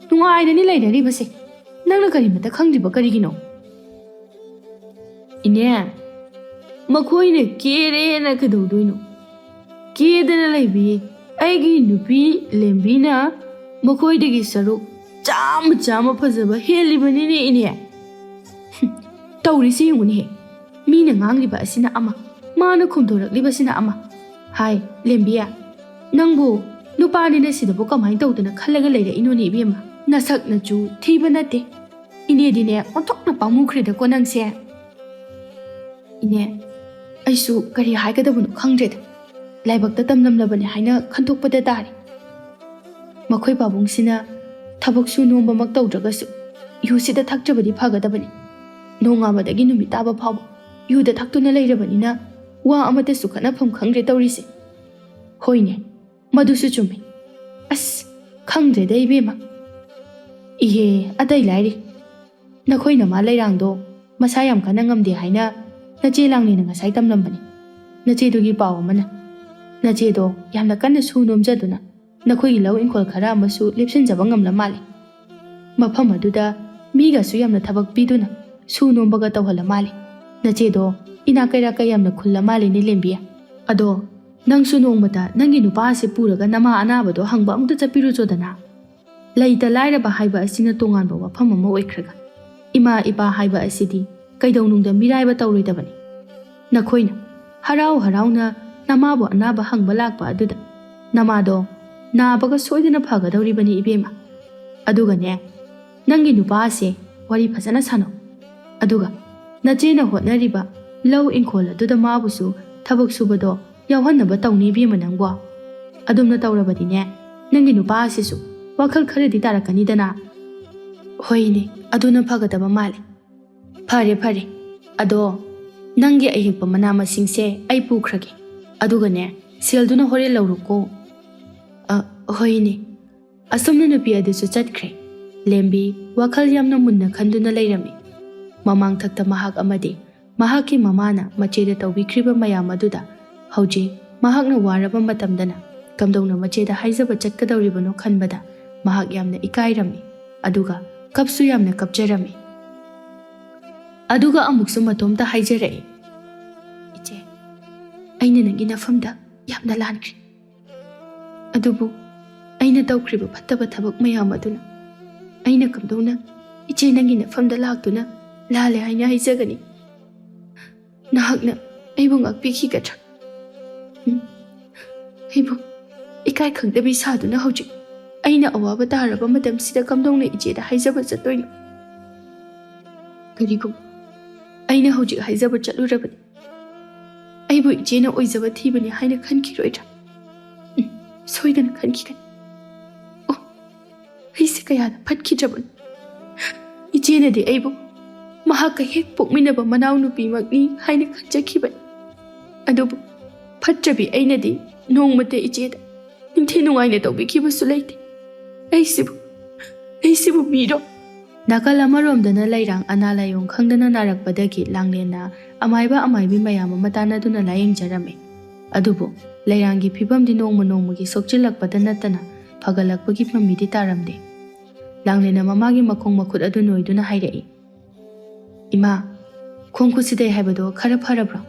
ꯅꯨꯡꯉꯥꯏꯔꯅꯤ ꯂꯩꯅꯔꯤꯕꯁꯦ꯫ ꯅꯪꯅ ꯀꯔꯤꯃꯠꯇ ꯈꯪꯗ꯭ꯔꯤꯕ ꯀꯔꯤꯒꯤꯅꯣ? ꯏꯅꯦ, ꯃꯈꯣꯏꯅ ꯀꯦꯔꯦꯅ ꯀꯩꯗꯧꯗꯣꯏꯅꯣ? ꯀꯦꯗꯅ ꯂꯩꯕꯤ ꯑꯩꯒꯤ ꯅꯨꯄꯤ ꯂꯦꯝꯕꯤꯅ ꯃꯈꯣꯏꯗꯒꯤ ꯁꯔꯨꯛ ꯆꯥꯝꯃ ꯐꯖꯕ ꯍꯦꯜꯂꯤꯕꯅꯤꯅꯦ ꯏꯅꯦ꯫ ꯇꯧꯔꯤꯁꯤ ꯌꯦꯡꯉꯨꯅꯦꯍꯦ, ꯃꯤꯅ ꯉꯥꯡꯂꯤꯕ ꯑꯁꯤꯅ ꯑꯃ, ꯃꯥꯅ ꯈꯨꯝꯗꯣꯔꯛꯂꯤꯕꯁꯤꯅ ꯑꯃ꯫ ꯍꯥꯏ ꯂꯦꯝꯕꯤ, ꯅꯪꯕꯨ ꯅꯨꯄꯥꯅꯤꯅ ꯁꯤꯗꯕꯨ ꯀꯃꯥꯏꯅ ꯇꯧꯗꯅ ꯈꯜꯂꯒ ꯂꯩꯔꯛꯏꯅꯣꯅꯦ ꯏꯕꯦꯝꯃ? ꯅꯁꯛ ꯅꯆꯨ ꯊꯤꯕ ꯅꯠꯇꯦ, ꯏꯅꯦꯗꯤꯅꯦ ꯑꯣꯟꯊꯣꯛꯅ ꯄꯥꯝꯃꯨꯈ꯭ꯔꯦꯗꯀꯣ ꯅꯪꯁꯦ꯫ ꯏꯅꯦ, ꯑꯩꯁꯨ ꯀꯔꯤ ꯍꯥꯏꯒꯗꯕꯅꯣ ꯈꯪꯗ꯭ꯔꯦꯗ꯫ ꯂꯥꯏꯕꯛꯇ ꯇꯝꯂꯝꯂꯕꯅꯦ ꯍꯥꯏꯅ ꯈꯟꯇꯣꯛꯄꯗ ꯇꯥꯔꯦ꯫ ꯃꯈꯣꯏ ꯄꯥꯕꯨꯡꯁꯤꯅ ꯊꯕꯛꯁꯨ ꯅꯣꯝꯕꯃꯛ ꯇꯧꯗ꯭ꯔꯒꯁꯨ ꯌꯨꯁꯤꯗ ꯊꯛꯆꯕꯗꯤ ꯐꯒꯗꯕꯅꯤ꯫ ꯅꯣꯡꯉꯥꯟꯕꯗꯒꯤ ꯅꯨꯃꯤꯠ ꯇꯥꯕ ꯐꯥꯎꯕ ꯌꯨꯗ ꯊꯛꯇꯨꯅ ꯂꯩꯔꯕꯅꯤꯅ ꯋꯥ ꯑꯃꯠꯇꯁꯨ ꯈꯠꯅꯐꯝ ꯈꯪꯗ꯭ꯔꯦ ꯇꯧꯔꯤꯁꯦ꯫ ꯍꯣꯏꯅꯦ, ꯃꯗꯨꯁꯨ ꯆꯨꯝꯃꯤ꯫ ꯑꯁ ꯈꯪꯗ꯭ꯔꯦꯗ ꯏꯕꯦꯝꯃ꯫ ꯏꯍꯦ, ꯑꯇꯩ ꯂꯥꯏꯔꯤ ꯅꯈꯣꯏ ꯅꯃꯥ ꯂꯩꯔꯥꯡꯗꯣ ꯃꯁꯥ ꯌꯥꯝ ꯀꯟꯅ ꯉꯝꯗꯦ ꯍꯥꯏꯅ ꯅꯆꯦ ꯂꯥꯡꯂꯦꯟꯅ ꯉꯁꯥꯏ ꯇꯝꯂꯝꯕꯅꯤ꯫ ꯅꯆꯦꯗꯨꯒꯤ ꯄꯥꯎ ꯑꯃꯅ ꯅꯆꯦꯗꯣ ꯌꯥꯝꯅ ꯀꯟꯅ ꯁꯨ ꯅꯣꯝꯖꯗꯨꯅ ꯅꯈꯣꯏꯒꯤ ꯂꯧ ꯏꯪꯈꯣꯜ ꯈꯔ ꯑꯃꯁꯨ ꯂꯦꯞꯁꯤꯟꯖꯕ ꯉꯝꯂ ꯃꯥꯜꯂꯤ꯫ ꯃꯐꯝ ꯑꯗꯨꯗ ꯃꯤꯒꯁꯨ ꯌꯥꯝꯅ ꯊꯕꯛ ꯄꯤꯗꯨꯅ ꯁꯨ ꯅꯣꯝꯕꯒ ꯇꯧꯍꯜꯂ ꯃꯥꯜꯂꯤ꯫ ꯅꯆꯦꯗꯣ ꯏꯅꯥꯛ ꯀꯩꯔꯥꯛꯀ ꯌꯥꯝꯅ ꯈꯨꯜꯂ ꯃꯥꯜꯂꯤꯅꯦ ꯂꯦꯝꯕꯤ꯫ ꯑꯗꯣ ꯅꯪꯁꯨ ꯅꯣꯡꯃꯇ ꯅꯪꯒꯤ ꯅꯨꯄꯥ ꯑꯁꯤ ꯄꯨꯔꯒ ꯅꯃꯥ ꯑꯅꯥꯕꯗꯣ ꯍꯪꯕ ꯑꯃꯨꯛꯇ ꯆꯠꯄꯤꯔꯨꯆꯣꯗꯅ꯫ ꯂꯩꯇ ꯂꯥꯏꯔꯕ ꯍꯥꯏꯕ ꯑꯁꯤꯅ ꯇꯣꯉꯥꯟꯕ ꯋꯥꯐꯝ ꯑꯃ ꯑꯣꯏꯈ꯭ꯔꯒ ꯏꯃꯥ ꯏꯄꯥ ꯍꯥꯏꯕ ꯑꯁꯤꯗꯤ ꯀꯩꯗꯧꯅꯨꯡꯗ ꯃꯤꯔꯥꯏꯕ ꯇꯧꯔꯣꯏꯗꯕꯅꯤ꯫ ꯅꯈꯣꯏꯅ ꯍꯔꯥꯎ ꯍꯔꯥꯎꯅ ꯅꯃꯥꯕꯨ ꯑꯅꯥꯕ ꯍꯪꯕ ꯂꯥꯛꯄ ꯑꯗꯨꯗ ꯅꯃꯥꯗꯣ ꯅꯥꯕꯒ ꯁꯣꯏꯗꯅ ꯐꯒꯗꯧꯔꯤꯕꯅꯤ ꯏꯕꯦꯝꯃ꯫ ꯑꯗꯨꯒꯅꯦ, ꯅꯪꯒꯤ ꯅꯨꯄꯥ ꯑꯁꯦ ꯋꯥꯔꯤ ꯐꯖꯅ ꯁꯥꯟꯅꯧ꯫ ꯑꯗꯨꯒ ꯅꯆꯦꯅ ꯍꯣꯠꯅꯔꯤꯕ ꯂꯧ ꯏꯪꯈꯣꯜ ꯑꯗꯨꯗ ꯃꯥꯕꯨꯁꯨ ꯊꯕꯛ ꯁꯨꯕꯗꯣ ꯌꯥꯎꯍꯟꯅꯕ ꯇꯧꯅꯤ ꯏꯕꯦꯝꯃ ꯅꯪꯕꯣ꯫ ꯑꯗꯨꯝꯅ ꯇꯧꯔꯕꯗꯤꯅꯦ, ꯅꯪꯒꯤ ꯅꯨꯄꯥ ꯑꯁꯤꯁꯨ ꯋꯥꯈꯜ ꯈꯔꯗꯤ ꯇꯥꯔꯛꯀꯅꯤꯗꯅ꯫ ꯍꯣꯏꯅꯦ, ꯑꯗꯨꯅ ꯐꯒꯗꯕ ꯃꯥꯜꯂꯤ꯫ ꯐꯔꯦ, ꯑꯗꯣ ꯅꯪꯒꯤ ꯑꯍꯦꯛꯄ ꯃꯅꯥ ꯃꯁꯤꯡꯁꯦ ꯑꯩ ꯄꯨꯈ꯭ꯔꯒꯦ꯫ ꯑꯗꯨꯒꯅꯦ, ꯁꯦꯜꯗꯨꯅ ꯍꯣꯔꯦꯟ ꯂꯧꯔꯣꯀꯣ꯫ ꯍꯣꯏꯅꯦ꯫ ꯑꯁꯨꯝꯅ ꯅꯨꯄꯤ ꯑꯗꯨꯁꯨ ꯆꯠꯈ꯭ꯔꯦ꯫ ꯂꯦꯝꯕꯤ ꯋꯥꯈꯜ ꯌꯥꯝꯅ ꯃꯨꯟꯅ ꯈꯟꯗꯨꯅ ꯂꯩꯔꯝꯃꯤ꯫ ꯃꯃꯥꯡꯊꯛꯇ ꯃꯍꯥꯛ ꯑꯃꯗꯤ ꯃꯍꯥꯛꯀꯤ ꯃꯃꯥꯅ ꯃꯆꯦꯗ ꯇꯧꯕꯤꯈ꯭ꯔꯤꯕ ꯃꯌꯥꯝ ꯑꯗꯨꯗ ꯍꯧꯖꯤꯛ ꯃꯍꯥꯛꯅ ꯋꯥꯔꯕ ꯃꯇꯝꯗꯅ ꯀꯝꯗꯧꯅ ꯃꯆꯦꯗ ꯍꯥꯏꯖꯕ ꯆꯠꯀꯗꯧꯔꯤꯕꯅꯣ ꯈꯟꯕꯗ ꯃꯍꯥꯛ ꯌꯥꯝꯅ ꯏꯀꯥꯏꯔꯝꯃꯤ ꯑꯗꯨꯒ ꯀꯞꯁꯨ ꯌꯥꯝꯅ ꯀꯞꯆꯔꯝꯃꯤ꯫ ꯑꯗꯨꯒ ꯑꯃꯨꯛꯁꯨ ꯃꯇꯣꯝꯇ ꯍꯥꯏꯖꯔꯛꯏ, "ꯏꯆꯦ, ꯑꯩꯅ ꯅꯪꯒꯤ ꯅꯐꯝꯗ ꯌꯥꯝꯅ ꯂꯥꯟꯈ꯭ꯔꯦ꯫ ꯑꯗꯨꯕꯨ ꯑꯩꯅ ꯇꯧꯈ꯭ꯔꯤꯕ ꯐꯠꯇꯕ ꯊꯕꯛ ꯃꯌꯥꯝ ꯑꯗꯨꯅ ꯑꯩꯅ ꯀꯝꯗꯧꯅ ꯏꯆꯦ ꯅꯪꯒꯤ ꯅꯐꯝꯗ ꯂꯥꯛꯇꯨꯅ ꯂꯥꯜꯂꯦ ꯍꯥꯏꯅ ꯍꯥꯏꯖꯒꯅꯤ? ꯅꯍꯥꯛꯅ ꯑꯩꯕꯨ ꯉꯥꯛꯄꯤꯈꯤꯒꯗ꯭ꯔꯥ? ꯑꯩꯕꯨ ꯏꯀꯥꯏ ꯈꯪꯗꯕꯤ ꯁꯥꯗꯨꯅ ꯍꯧꯖꯤꯛ ꯑꯩꯅ ꯑꯋꯥꯕ ꯇꯥꯔꯕ ꯃꯇꯝꯁꯤꯗ ꯀꯝꯗꯧꯅ ꯏꯆꯦꯗ ꯍꯥꯏꯖꯕ ꯆꯠꯇꯣꯏꯅꯣ? ꯀꯔꯤꯒꯨꯝꯕ ꯑꯩꯅ ꯍꯧꯖꯤꯛ ꯍꯥꯏꯖꯕ ꯆꯠꯂꯨꯔꯕꯗꯤ ꯑꯩꯕꯨ ꯏꯆꯦꯅ ꯑꯣꯏꯖꯕ ꯊꯤꯕꯅꯤ ꯍꯥꯏꯅ ꯈꯟꯈꯤꯔꯣꯏꯗ꯭ꯔꯥ? ꯁꯣꯏꯗꯅ ꯈꯟꯈꯤꯒꯅꯤ꯫ ꯑꯣ, ꯑꯩꯁꯦ ꯀꯌꯥꯗ ꯐꯠꯈꯤꯗ꯭ꯔꯕꯅꯣ! ꯏꯆꯦꯅꯗꯤ ꯑꯩꯕꯨ ꯃꯍꯥꯛꯀ ꯍꯦꯛ ꯄꯣꯛꯃꯤꯟꯅꯕ ꯃꯅꯥꯎꯅꯨꯄꯤꯃꯛꯅꯤ ꯍꯥꯏꯅ ꯈꯟꯖꯈꯤꯕꯅꯤ꯫ ꯑꯗꯨꯕꯨ ꯐꯠꯇ꯭ꯔꯕꯤ ꯑꯩꯅꯗꯤ ꯅꯣꯡꯃꯇ ꯏꯆꯦꯗ ꯅꯤꯡꯊꯤ ꯅꯨꯡꯉꯥꯏꯅ ꯇꯧꯕꯤꯈꯤꯕꯁꯨ ꯂꯩꯇꯦ꯫ ꯑꯩꯁꯤꯕꯨ ꯃꯤꯔꯣ? ꯅꯥꯀꯜ ꯑꯃꯔꯣꯝꯗꯅ ꯂꯩꯔꯥꯡ ꯑꯅꯥ ꯂꯥꯏꯌꯣꯡ ꯈꯪꯗꯅ ꯅꯥꯔꯛꯄꯗꯒꯤ ꯂꯥꯡꯂꯦꯟꯅ ꯑꯃꯥꯏꯕ ꯑꯃꯥꯏꯕꯤ ꯃꯌꯥꯝ ꯑꯃ ꯇꯥꯟꯅꯗꯨꯅ ꯂꯥꯌꯦꯡꯖꯔꯝꯃꯤ꯫ ꯑꯗꯨꯕꯨ ꯂꯩꯔꯥꯡꯒꯤ ꯐꯤꯕꯝꯗꯤ ꯅꯣꯡꯃ ꯅꯣꯡꯃꯒꯤ ꯁꯣꯛꯆꯤꯜꯂꯛꯄꯗ ꯅꯠꯇꯅ ꯐꯒꯠꯂꯛꯄꯒꯤ ꯃꯃꯤꯗꯤ ꯇꯥꯔꯝꯗꯦ꯫ ꯂꯥꯡꯂꯦꯟꯅ ꯃꯃꯥꯒꯤ ꯃꯈꯣꯡ ꯃꯈꯨꯠ ꯑꯗꯨ ꯅꯣꯏꯗꯨꯅ ꯍꯥꯏꯔꯛꯏ, "ꯏꯃꯥ, ꯈꯣꯡ ꯈꯨꯠꯁꯤꯗꯩ ꯍꯥꯏꯕꯗꯣ ꯈꯔ ꯐꯔꯕ꯭ꯔꯣ?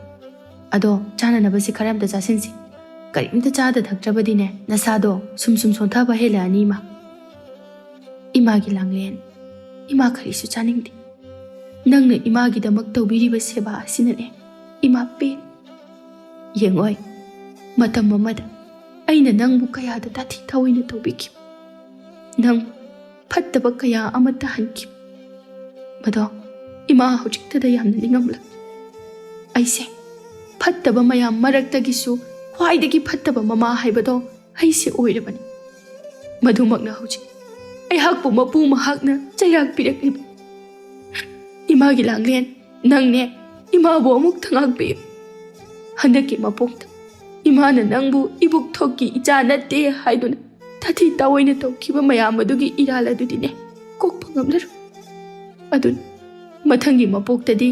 ꯑꯗꯣ ꯆꯥꯅꯅꯕꯁꯤ ꯈꯔ ꯑꯝꯇ ꯆꯥꯁꯤꯟꯁꯤ꯫ ꯀꯔꯤꯝꯇ ꯆꯥꯗ ꯊꯛꯇ꯭ꯔꯕꯗꯤꯅꯦ ꯅꯁꯥꯗꯣ ꯁꯨꯝ ꯁꯣꯟꯊꯕ ꯍꯦꯜꯂꯛꯑꯅꯤ ꯏꯃꯥ." "ꯏꯃꯥꯒꯤ ꯂꯥꯡꯂꯦꯟ, ꯏꯃꯥ ꯀꯔꯤꯁꯨ ꯆꯥꯅꯤꯡꯗꯦ꯫ ꯅꯪꯅ ꯏꯃꯥꯒꯤꯗꯃꯛ ꯇꯧꯕꯤꯔꯤꯕ ꯁꯦꯕꯥ ꯑꯁꯤꯅꯅꯦ ꯏꯃꯥ ꯄꯦꯟ꯫ ꯌꯦꯡꯉꯣꯏ, ꯃꯇꯝ ꯑꯃꯗ ꯑꯩꯅ ꯅꯪꯕꯨ ꯀꯌꯥꯗ ꯇꯥꯊꯤ ꯇꯥꯑꯣꯏꯅ ꯇꯧꯕꯤꯈꯤꯕ, ꯅꯪ ꯐꯠꯇꯕ ꯀꯌꯥ ꯑꯃ ꯇꯥꯍꯟꯈꯤꯕ, ꯃꯗꯣ ꯏꯃꯥ ꯍꯧꯖꯤꯛꯇꯗ ꯌꯥꯝꯅ ꯅꯤꯡꯉꯝꯂꯛ꯫ ꯑꯩꯁꯦ ꯐꯠꯇꯕ ꯃꯌꯥꯝ ꯃꯔꯛꯇꯒꯤꯁꯨ ꯈ꯭ꯋꯥꯏꯗꯒꯤ ꯐꯠꯇꯕ ꯃꯃꯥ ꯍꯥꯏꯕꯗꯣ ꯑꯩꯁꯦ ꯑꯣꯏꯔꯕꯅꯤ꯫ ꯃꯗꯨꯃꯛꯅ ꯍꯧꯖꯤꯛ ꯑꯩꯍꯥꯛꯄꯨ ꯃꯄꯨ ꯃꯍꯥꯛꯅ ꯆꯩꯔꯥꯛ ꯄꯤꯔꯛꯂꯤꯕ꯫ ꯏꯃꯥꯒꯤ ꯂꯥꯡꯂꯦꯟ, ꯅꯪꯅꯦ ꯏꯃꯥꯕꯨ ꯑꯃꯨꯛꯇ ꯉꯥꯛꯄꯤꯌꯨ꯫ ꯍꯟꯗꯛꯀꯤ ꯃꯄꯣꯛꯇ ꯏꯃꯥꯅ ꯅꯪꯕꯨ ꯏꯕꯨꯛ ꯊꯣꯛꯀꯤ ꯏꯆꯥ ꯅꯠꯇꯦ ꯍꯥꯏꯗꯨꯅ ꯇꯥꯊꯤ ꯇꯥꯑꯣꯏꯅ ꯇꯧꯈꯤꯕ ꯃꯌꯥꯝ ꯑꯗꯨꯒꯤ ꯏꯔꯥꯜ ꯑꯗꯨꯗꯤꯅꯦ ꯀꯣꯛꯄ ꯉꯝꯂꯔꯣꯏ꯫ ꯑꯗꯨꯅ ꯃꯊꯪꯒꯤ ꯃꯄꯣꯛꯇꯗꯤ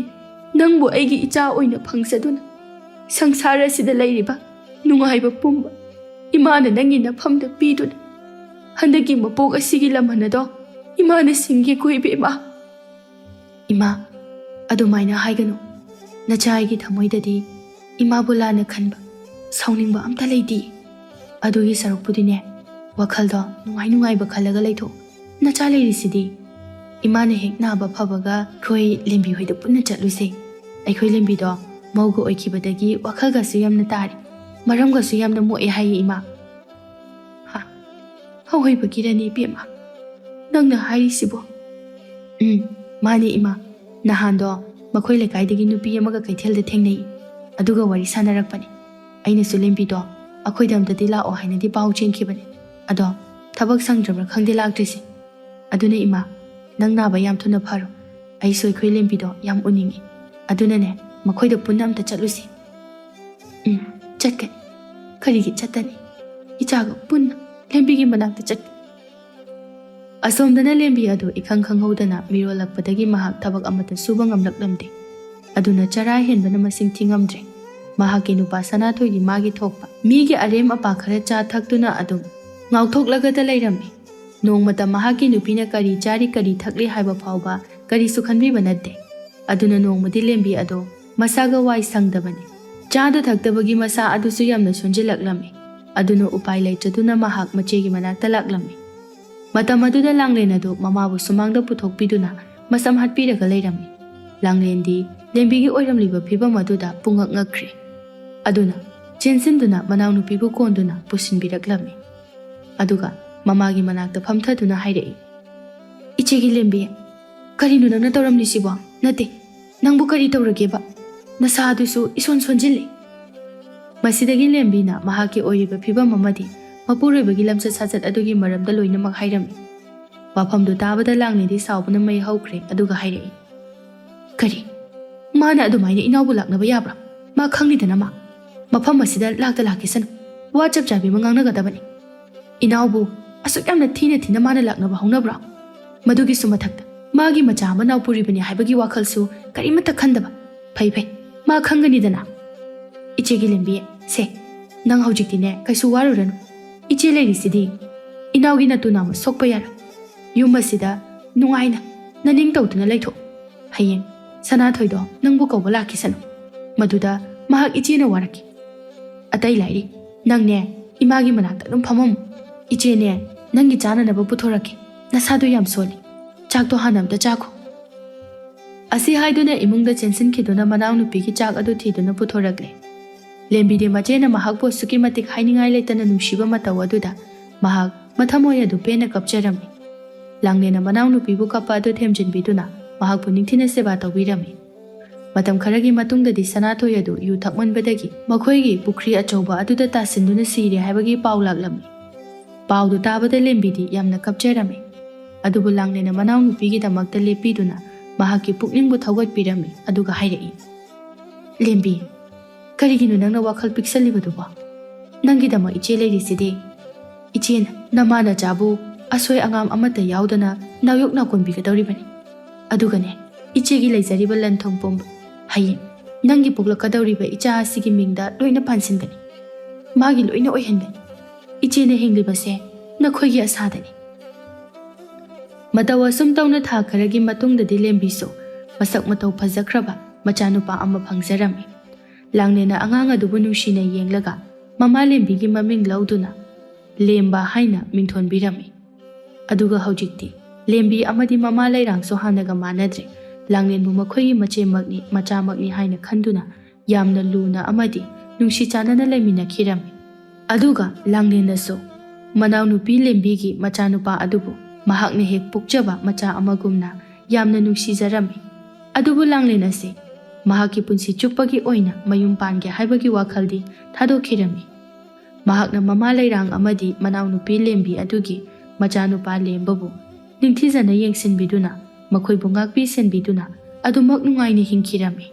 ꯅꯪꯕꯨ ꯑꯩꯒꯤ ꯏꯆꯥ ꯑꯣꯏꯅ ꯐꯪꯖꯗꯨꯅ ꯁꯪꯁꯥꯔ ꯑꯁꯤꯗ ꯂꯩꯔꯤꯕ ꯅꯨꯡꯉꯥꯏꯕ ꯄꯨꯝꯕ ꯏꯃꯥꯅ ꯅꯪꯒꯤ ꯅꯐꯝꯗ ꯄꯤꯗꯨꯅ ꯍꯟꯗꯛꯀꯤ ꯃꯄꯣꯛ ꯑꯁꯤꯒꯤ ꯂꯃꯟ ꯑꯗꯣ ꯏꯃꯥꯅ ꯁꯤꯡꯒꯦꯀꯣ ꯏꯕꯦꯝꯃ." "ꯏꯃꯥ, ꯑꯗꯨꯃꯥꯏꯅ ꯍꯥꯏꯒꯅꯨ꯫ ꯅꯆꯥꯒꯤ ꯊꯃꯣꯏꯗꯗꯤ ꯏꯃꯥꯕꯨ ꯂꯥꯟꯅ ꯈꯟꯕ, ꯁꯥꯎꯅꯤꯡꯕ ꯑꯝꯇ ꯂꯩꯇꯦ꯫ ꯑꯗꯨꯒꯤ ꯁꯔꯨꯛꯄꯨꯗꯤꯅꯦ ꯋꯥꯈꯜꯗꯣ ꯅꯨꯡꯉꯥꯏꯕ ꯈꯜꯂꯒ ꯂꯩꯊꯣꯛ꯫ ꯅꯆꯥ ꯂꯩꯔꯤꯁꯤꯗꯤ꯫ ꯏꯃꯥꯅ ꯍꯦꯛ ナꯕ ꯐꯕꯒ ꯑꯩꯈꯣꯏ ꯂꯦꯝꯕꯤ ꯍꯣꯏꯗ ꯄꯨꯟꯅ ꯆꯠꯂꯨꯁꯦ꯫ ꯑꯩꯈꯣꯏ ꯂꯦꯝꯕꯤꯗꯣ ꯃꯧꯒ ꯑꯣꯏꯈꯤꯕꯗꯒꯤ ꯋꯥꯈꯜꯒꯁꯨ ꯌꯥꯝꯅ ꯇꯥꯔꯤ, ꯃꯔꯝꯒꯁꯨ ꯌꯥꯝꯅ ꯃꯣꯛꯑꯦ ꯍꯥꯏꯌꯦ ꯏꯃꯥ." "ꯑꯋꯣꯏꯕꯒꯤꯔꯅꯦ ꯏꯕꯦꯝꯃ ꯅꯪꯅ ꯍꯥꯏꯔꯤꯁꯤꯕꯣ?" "ꯃꯥꯅꯦ ꯏꯃꯥ꯫ ꯅꯍꯥꯟꯗꯣ ꯃꯈꯣꯏ ꯂꯩꯀꯥꯏꯗꯒꯤ ꯅꯨꯄꯤ ꯑꯃꯒ ꯀꯩꯊꯦꯜꯗ ꯊꯦꯡꯅꯩ, ꯑꯗꯨꯒ ꯋꯥꯔꯤ ꯁꯥꯟꯅꯔꯛꯄꯅꯤ꯫ ꯑꯩꯅꯁꯨ ꯂꯦꯝꯕꯤꯗꯣ ꯑꯩꯈꯣꯏꯗ ꯑꯝꯇꯗꯤ ꯂꯥꯛꯑꯣ ꯍꯥꯏꯅꯗꯤ ꯄꯥꯎ ꯆꯦꯟꯈꯤꯕꯅꯤ, ꯑꯗꯣ ꯊꯕꯛ ꯁꯪꯗ꯭ꯔꯕ꯭ꯔꯥ ꯈꯪꯗꯦ ꯂꯥꯛꯇ꯭ꯔꯤꯁꯦ꯫ ꯑꯗꯨꯅ ꯏꯃꯥ, ꯅꯪ ꯅꯥꯕ ꯌꯥꯝ ꯊꯨꯅ ꯐꯔꯣ꯫ ꯑꯩꯁꯨ ꯑꯩꯈꯣꯏ ꯂꯦꯝꯕꯤꯗꯣ ꯌꯥꯝ ꯎꯅꯤꯡꯉꯤ꯫ ꯑꯗꯨꯅꯅꯦ ꯃꯈꯣꯏꯗ ꯄꯨꯟꯅ ꯑꯝꯇ ꯆꯠꯂꯨꯁꯤ." "ꯆꯠꯀꯅꯤ꯫ ꯀꯔꯤꯒꯤ ꯆꯠꯇꯅꯤ? ꯏꯆꯥꯒ ꯄꯨꯟꯅ ꯂꯦꯝꯕꯤꯒꯤ ꯃꯅꯥꯛꯇ ꯆꯠꯀꯅꯤ." ꯑꯁꯣꯝꯗꯅ ꯂꯦꯝꯕꯤ ꯑꯗꯨ ꯏꯈꯪ ꯈꯪꯍꯧꯗꯅ ꯃꯤꯔꯣꯜꯂꯛꯄꯗꯒꯤ ꯃꯍꯥꯛ ꯊꯕꯛ ꯑꯃꯠꯇ ꯁꯨꯕ ꯉꯝꯂꯛꯂꯝꯗꯦ꯫ ꯑꯗꯨꯅ ꯆꯔꯥ ꯍꯦꯟꯕꯅ ꯃꯁꯤꯡ ꯊꯤꯉꯝꯗ꯭ꯔꯦ꯫ ꯃꯍꯥꯛꯀꯤ ꯅꯨꯄꯥ ꯁꯅꯥꯊꯣꯏꯗꯤ ꯃꯥꯒꯤ ꯊꯣꯛꯄ ꯃꯤꯒꯤ ꯑꯔꯦꯝ ꯑꯄꯥ ꯈꯔ ꯆꯥ ꯊꯛꯇꯨꯅ ꯑꯗꯨꯝ ꯉꯥꯎꯊꯣꯛꯂꯒꯇ ꯂꯩꯔꯝꯃꯤ꯫ ꯅꯣꯡꯃꯇ ꯃꯍꯥꯛꯀꯤ ꯅꯨꯄꯤꯅ ꯀꯔꯤ ꯆꯥꯔꯤ ꯀꯔꯤ ꯊꯛꯂꯤ ꯍꯥꯏꯕ ꯐꯥꯎꯕ ꯀꯔꯤꯁꯨ ꯈꯟꯕꯤꯕ ꯅꯠꯇꯦ꯫ ꯑꯗꯨꯅ ꯅꯣꯡꯃꯗꯤ ꯂꯦꯝꯕꯤ ꯑꯗꯣ ꯃꯁꯥꯒ ꯋꯥꯏ ꯁꯪꯗꯕꯅꯤ꯫ ꯆꯥꯗ ꯊꯛꯇꯕꯒꯤ ꯃꯁꯥ ꯑꯗꯨꯁꯨ ꯌꯥꯝꯅ ꯁꯣꯟꯖꯤꯜꯂꯛꯂꯝꯃꯤ꯫ ꯑꯗꯨꯅ ꯎꯄꯥꯏ ꯂꯩꯇ꯭ꯔꯗꯨꯅ ꯃꯍꯥꯛ ꯃꯆꯦꯒꯤ ꯃꯅꯥꯛꯇ ꯂꯥꯛꯂꯝꯃꯤ꯫ ꯃꯇꯝ ꯑꯗꯨꯗ ꯂꯥꯡꯂꯦꯟ ꯑꯗꯨ ꯃꯃꯥꯕꯨ ꯁꯨꯃꯥꯡꯗ ꯄꯨꯊꯣꯛꯄꯤꯗꯨꯅ ꯃꯁꯝ ꯍꯥꯠꯄꯤꯔꯒ ꯂꯩꯔꯝꯃꯤ꯫ ꯂꯥꯡꯂꯦꯟꯗꯤ ꯂꯦꯝꯕꯤꯒꯤ ꯑꯣꯏꯔꯝꯂꯤꯕ ꯐꯤꯕꯝ ꯑꯗꯨꯗ ꯄꯨꯡꯉꯛ ꯉꯛꯈ꯭ꯔꯦ꯫ ꯑꯗꯨꯅ ꯆꯦꯟꯁꯤꯟꯗꯨꯅ ꯃꯅꯥꯎꯅꯨꯄꯤꯕꯨ ꯀꯣꯟꯗꯨꯅ ꯄꯨꯁꯤꯟꯕꯤꯔꯛꯂꯝꯃꯤ꯫ ꯑꯗꯨꯒ ꯃꯃꯥꯒꯤ ꯃꯅꯥꯛꯇ ꯐꯝꯊꯗꯨꯅ ꯍꯥꯏꯔꯛꯏ, "ꯏꯆꯦꯒꯤ ꯂꯦꯝꯕꯤ, ꯀꯔꯤꯅꯣ ꯅꯪꯅ ꯇꯧꯔꯝꯂꯤꯁꯤꯕꯣ? ꯅꯠꯇꯦ, ꯅꯪꯕꯨ ꯀꯔꯤ ꯇꯧꯔꯒꯦꯕ? ꯅꯁꯥ ꯑꯗꯨꯁꯨ ꯏꯁꯣꯟ ꯁꯣꯟꯖꯤꯜꯂꯤ." ꯃꯁꯤꯗꯒꯤ ꯂꯦꯝꯕꯤꯅ ꯃꯍꯥꯛꯀꯤ ꯑꯣꯏꯔꯤꯕ ꯐꯤꯕꯝ ꯑꯃꯗꯤ ꯃꯄꯨꯔꯣꯏꯕꯒꯤ ꯂꯝꯆꯠ ꯁꯥꯖꯠ ꯑꯗꯨꯒꯤ ꯃꯔꯝꯗ ꯂꯣꯏꯅꯃꯛ ꯍꯥꯏꯔꯝꯃꯤ꯫ ꯋꯥꯐꯝꯗꯨ ꯇꯥꯕꯗ ꯂꯥꯡꯂꯦꯟꯗꯤ ꯁꯥꯎꯕꯅ ꯃꯩ ꯍꯧꯈ꯭ꯔꯦ꯫ ꯑꯗꯨꯒ ꯍꯥꯏꯔꯛꯏ, "ꯀꯔꯤ? ꯃꯥꯅ ꯑꯗꯨꯃꯥꯏꯅ ꯏꯅꯥꯎꯕꯨ ꯂꯥꯛꯅꯕ ꯌꯥꯕ꯭ꯔꯥ? ꯃꯥ ꯈꯪꯂꯤꯗꯅ ꯃꯐꯝ ꯑꯁꯤꯗ ꯂꯥꯛꯀꯦꯁꯅꯨ, ꯋꯥ ꯆꯞ ꯆꯥꯕꯤ ꯑꯃ ꯉꯥꯡꯅꯒꯗꯕꯅꯤ꯫ ꯏꯅꯥꯎꯕꯨ ꯑꯁꯨꯛ ꯌꯥꯝꯅ ꯊꯤꯅ ꯃꯥꯅ ꯂꯥꯛꯅꯕ ꯍꯧꯅꯕ꯭ꯔꯥ? ꯃꯗꯨꯒꯤꯁꯨ ꯃꯊꯛꯇ ꯃꯥꯒꯤ ꯃꯆꯥ ꯃꯅꯥꯎ ꯄꯨꯔꯤꯕꯅꯤ ꯍꯥꯏꯕꯒꯤ ꯋꯥꯈꯜꯁꯨ ꯀꯔꯤꯃꯠꯇ ꯈꯟꯗꯕ ꯐꯩ ꯐꯩ ꯃꯥ ꯈꯪꯒꯅꯤꯗꯅ ꯏꯆꯦꯒꯤ ꯂꯦꯝꯕꯤ ꯁꯦ ꯅꯪ ꯍꯧꯖꯤꯛꯇꯤꯅꯦ ꯀꯩꯁꯨ ꯋꯥꯔꯨꯔꯅꯨ ꯏꯆꯦ ꯂꯩꯔꯤꯁꯤꯗꯤ ꯏꯅꯥꯎꯒꯤ ꯅꯇꯨꯅꯥꯃ ꯁꯣꯛꯄ ꯌꯥꯔꯣꯏ ꯌꯨꯝ ꯑꯁꯤꯗ ꯅꯨꯡꯉꯥꯏꯅ ꯅꯅꯤꯡ ꯇꯧꯗꯨꯅ ꯂꯩꯊꯣꯛ ꯍꯌꯦꯡ ꯁꯅꯥꯊꯣꯏꯗꯣ ꯅꯪꯕꯨ ꯀꯧꯕ ꯂꯥꯛꯈꯤꯁꯅꯨ ꯃꯗꯨꯗ ꯃꯍꯥꯛ ꯏꯆꯦꯅ ꯋꯥꯔꯛꯈꯤ ꯑꯇꯩ ꯂꯥꯏꯔꯤ ꯅꯪꯅꯦ ꯏꯃꯥꯒꯤ ꯃꯅꯥꯛꯇ ꯑꯗꯨꯝ ꯐꯝꯃꯝꯃꯨ ꯏꯆꯦꯅꯦ ꯅꯪꯒꯤ ꯆꯥꯅꯅꯕ ꯄꯨꯊꯣꯔꯛꯀꯦ ꯅꯁꯥꯗꯣ ꯌꯥꯝ ꯁꯣꯜꯂꯤ ꯆꯥꯛꯇꯣ ꯍꯥꯟꯅ ꯑꯝꯇ ꯆꯥꯈꯣ ꯑꯁꯤ ꯍꯥꯏꯗꯨꯅ ꯏꯃꯨꯡꯗ ꯆꯦꯟꯁꯤꯟꯈꯤꯗꯨꯅ ꯃꯅꯥꯎꯅꯨꯄꯤꯒꯤ ꯆꯥꯛ ꯑꯗꯨ ꯊꯤꯗꯨꯅ ꯄꯨꯊꯣꯔꯛꯂꯦ ꯂꯦꯝꯕꯤꯗꯤ ꯃꯆꯦꯅ ꯃꯍꯥꯛꯄꯨ ꯑꯁꯨꯛꯀꯤ ꯃꯇꯤꯛ ꯍꯥꯏꯅꯤꯡꯉꯥꯏ ꯂꯩꯇꯅ ꯅꯨꯡꯁꯤꯕ ꯃꯇꯧ ꯑꯗꯨꯗ ꯃꯍꯥꯛ ꯃꯊꯃꯣꯏ ꯑꯗꯨ ꯄꯦꯟꯅ ꯀꯞꯆꯔꯝꯃꯤ ꯂꯥꯡꯂꯦꯟꯅ ꯃꯅꯥꯎꯅꯨꯄꯤꯕꯨ ꯀꯞꯄ ꯑꯗꯨ ꯊꯦꯝꯖꯤꯟꯕꯤꯗꯨꯅ ꯃꯍꯥꯛꯄꯨ ꯅꯤꯡꯊꯤꯅ ꯁꯦꯕꯥ ꯇꯧꯕꯤꯔꯝꯃꯤ ꯃꯇꯝ ꯈꯔꯒꯤ ꯃꯇꯨꯡꯗꯗꯤ ꯁꯅꯥꯊꯣꯏ ꯑꯗꯨ ꯌꯨ ꯊꯛꯃꯟꯕꯗꯒꯤ ꯃꯈꯣꯏꯒꯤ ꯄꯨꯈ꯭ꯔꯤ ꯑꯆꯧꯕ ꯑꯗꯨꯗ ꯇꯥꯁꯤꯟꯗꯨꯅ ꯁꯤꯔꯦ ꯍꯥꯏꯕꯒꯤ ꯄꯥꯎ ꯂꯥꯛꯂꯝꯃꯤ ꯄꯥꯎꯗꯨ ꯇꯥꯕꯗ ꯂꯦꯝꯕꯤꯗꯤ ꯌꯥꯝꯅ ꯀꯞꯆꯔꯝꯃꯤ ꯑꯗꯨꯕꯨ ꯂꯥꯡꯂꯦꯟꯅ ꯃꯅꯥꯎꯅꯨꯄꯤꯒꯤꯗꯃꯛꯇ ꯂꯦꯞꯄꯤꯗꯨꯅ ꯃꯍꯥꯛꯀꯤ ꯄꯨꯛꯅꯤꯡꯕꯨ ꯊꯧꯒꯠꯄꯤꯔꯝꯃꯤ ꯑꯗꯨꯒ ꯍꯥꯏꯔꯛꯏ ꯂꯦꯝꯕꯤ ꯀꯔꯤꯒꯤꯅꯣ ꯅꯪꯅ ꯋꯥꯈꯜ ꯄꯤꯛꯁꯜꯂꯤꯕꯗꯨꯕꯣ ꯅꯪꯒꯤꯗꯃꯛ ꯏꯆꯦ ꯂꯩꯔꯤꯁꯤꯗꯤ ꯏꯆꯦꯅ ꯅꯃꯥ ꯅꯆꯥꯕꯨ ꯑꯁꯣꯏ ꯑꯉꯥꯝ ꯑꯃꯠꯇ ꯌꯥꯎꯗꯅ ꯅꯥꯌꯣꯛ ꯅꯥꯀꯣꯟꯕꯤꯒꯗꯧꯔꯤꯕꯅꯤ ꯑꯗꯨꯒꯅꯦ ꯏꯆꯦꯒꯤ ꯂꯩꯖꯔꯤꯕ ꯂꯟ ꯊꯨꯝ ꯄꯨꯝꯕ ꯍꯌꯦꯡ ꯅꯪꯒꯤ ꯄꯣꯛꯂꯛꯀꯗꯧꯔꯤꯕ ꯏꯆꯥ ꯑꯁꯤꯒꯤ ꯃꯤꯡꯗ ꯂꯣꯏꯅ ꯄꯥꯟꯁꯤꯟꯒꯅꯤ ꯃꯥꯒꯤ ꯂꯣꯏꯅ ꯑꯣꯏꯍꯟꯒꯅꯤ ꯏꯆꯦꯅ ꯍꯤꯡꯂꯤꯕꯁꯦ ꯅꯈꯣꯏꯒꯤ ꯑꯁꯥꯗꯅꯤ ꯃꯇꯧ ꯑꯁꯨꯝ ꯇꯧꯅ ꯊꯥ ꯈꯔꯒꯤ ꯃꯇꯨꯡꯗꯗꯤ ꯂꯦꯝꯕꯤꯁꯨ ꯃꯁꯛ ꯃꯇꯧ ꯐꯖꯈ꯭ꯔꯕ ꯃꯆꯥꯅꯨꯄा ꯑꯃ ꯐꯪꯖꯔꯝꯃꯤ ꯂꯥꯡꯂꯦꯟꯅ ꯑꯉꯥꯡ ꯑꯗꯨꯕꯨ ꯅꯨꯡꯁꯤꯅ ꯌꯦꯡꯂꯒ ꯃꯃꯥ ꯂꯦꯝꯕꯤꯒꯤ ꯃꯃꯤꯡ ꯂꯧꯗꯨꯅ ꯂꯦꯝꯕ ꯍꯥꯏꯅ ꯃꯤꯡꯊꯣꯟꯕꯤꯔꯝꯃꯤ ꯑꯗꯨꯒ ꯍꯧꯖꯤꯛꯇꯤ ꯂꯦꯝꯕꯤ ꯑꯃꯗꯤ ꯃꯃꯥ ꯂꯩꯔꯥꯡꯁꯨ ꯍꯥꯟꯅꯒ ꯃꯥꯟꯅꯗ꯭ꯔꯦ ꯂꯥꯡꯂꯦꯟꯕꯨ ꯃꯈꯣꯏꯒꯤ ꯃꯆꯦꯃꯛꯅꯤ ꯃꯆꯥꯃꯛꯅꯤ ꯍꯥꯏꯅ ꯈꯟꯗꯨꯅ ꯌꯥꯝꯅ ꯂꯨꯅ ꯑꯃꯗꯤ ꯅꯨꯡꯁꯤ ꯆꯥꯟꯅꯅ ꯂꯩꯃꯤꯟꯅꯈꯤꯔꯝꯃꯤ ꯑꯗꯨꯒ ꯂꯥꯡꯂꯦꯟꯅꯁꯨ ꯃꯅꯥꯎꯅꯨꯄꯤ ꯂꯦꯝꯕꯤꯒꯤ ꯃꯆꯥꯅꯨꯄꯥ ꯑꯗꯨꯕꯨ ꯃꯍꯥꯛꯅ ꯍꯦꯛ ꯄꯣꯛꯆꯕ ꯃꯆꯥ ꯑꯃꯒꯨꯝꯅ ꯌꯥꯝꯅ ꯅꯨꯡꯁꯤꯖꯔꯝꯃꯤ ꯑꯗꯨꯕꯨ ꯂꯥꯡꯂꯦꯟ ꯑꯁꯤ ꯃꯍꯥꯛꯀꯤ ꯄꯨꯟꯁꯤ ꯆꯨꯞꯄꯒꯤ ꯑꯣꯏꯅ ꯃꯌꯨꯝ ꯄꯥꯟꯒꯦ ꯍꯥꯏꯕꯒꯤ ꯋꯥꯈꯜꯗꯤ ꯊꯥꯗꯣꯛꯈꯤꯔꯝꯃꯤ ꯃꯍꯥꯛꯅ ꯃꯃꯥ ꯂꯩꯔꯥꯡ ꯑꯃꯗꯤ ꯃꯅꯥꯎꯅꯨꯄꯤ ꯂꯦꯝꯕꯤ ꯑꯗꯨꯒꯤ ꯃꯆꯥꯅꯨꯄꯥ ꯂꯦꯝꯕꯕꯨ ꯅꯤꯡꯊꯤꯖꯅ ꯌꯦꯡꯁꯤꯟꯕꯤꯗꯨꯅ ꯃꯈꯣꯏꯕꯨ ꯉꯥꯛꯄꯤ ꯁꯦꯟꯕꯤꯗꯨꯅ ꯑꯗꯨꯃꯛ ꯅꯨꯡꯉꯥꯏꯅ ꯍꯤꯡꯈꯤꯔꯝꯃꯤ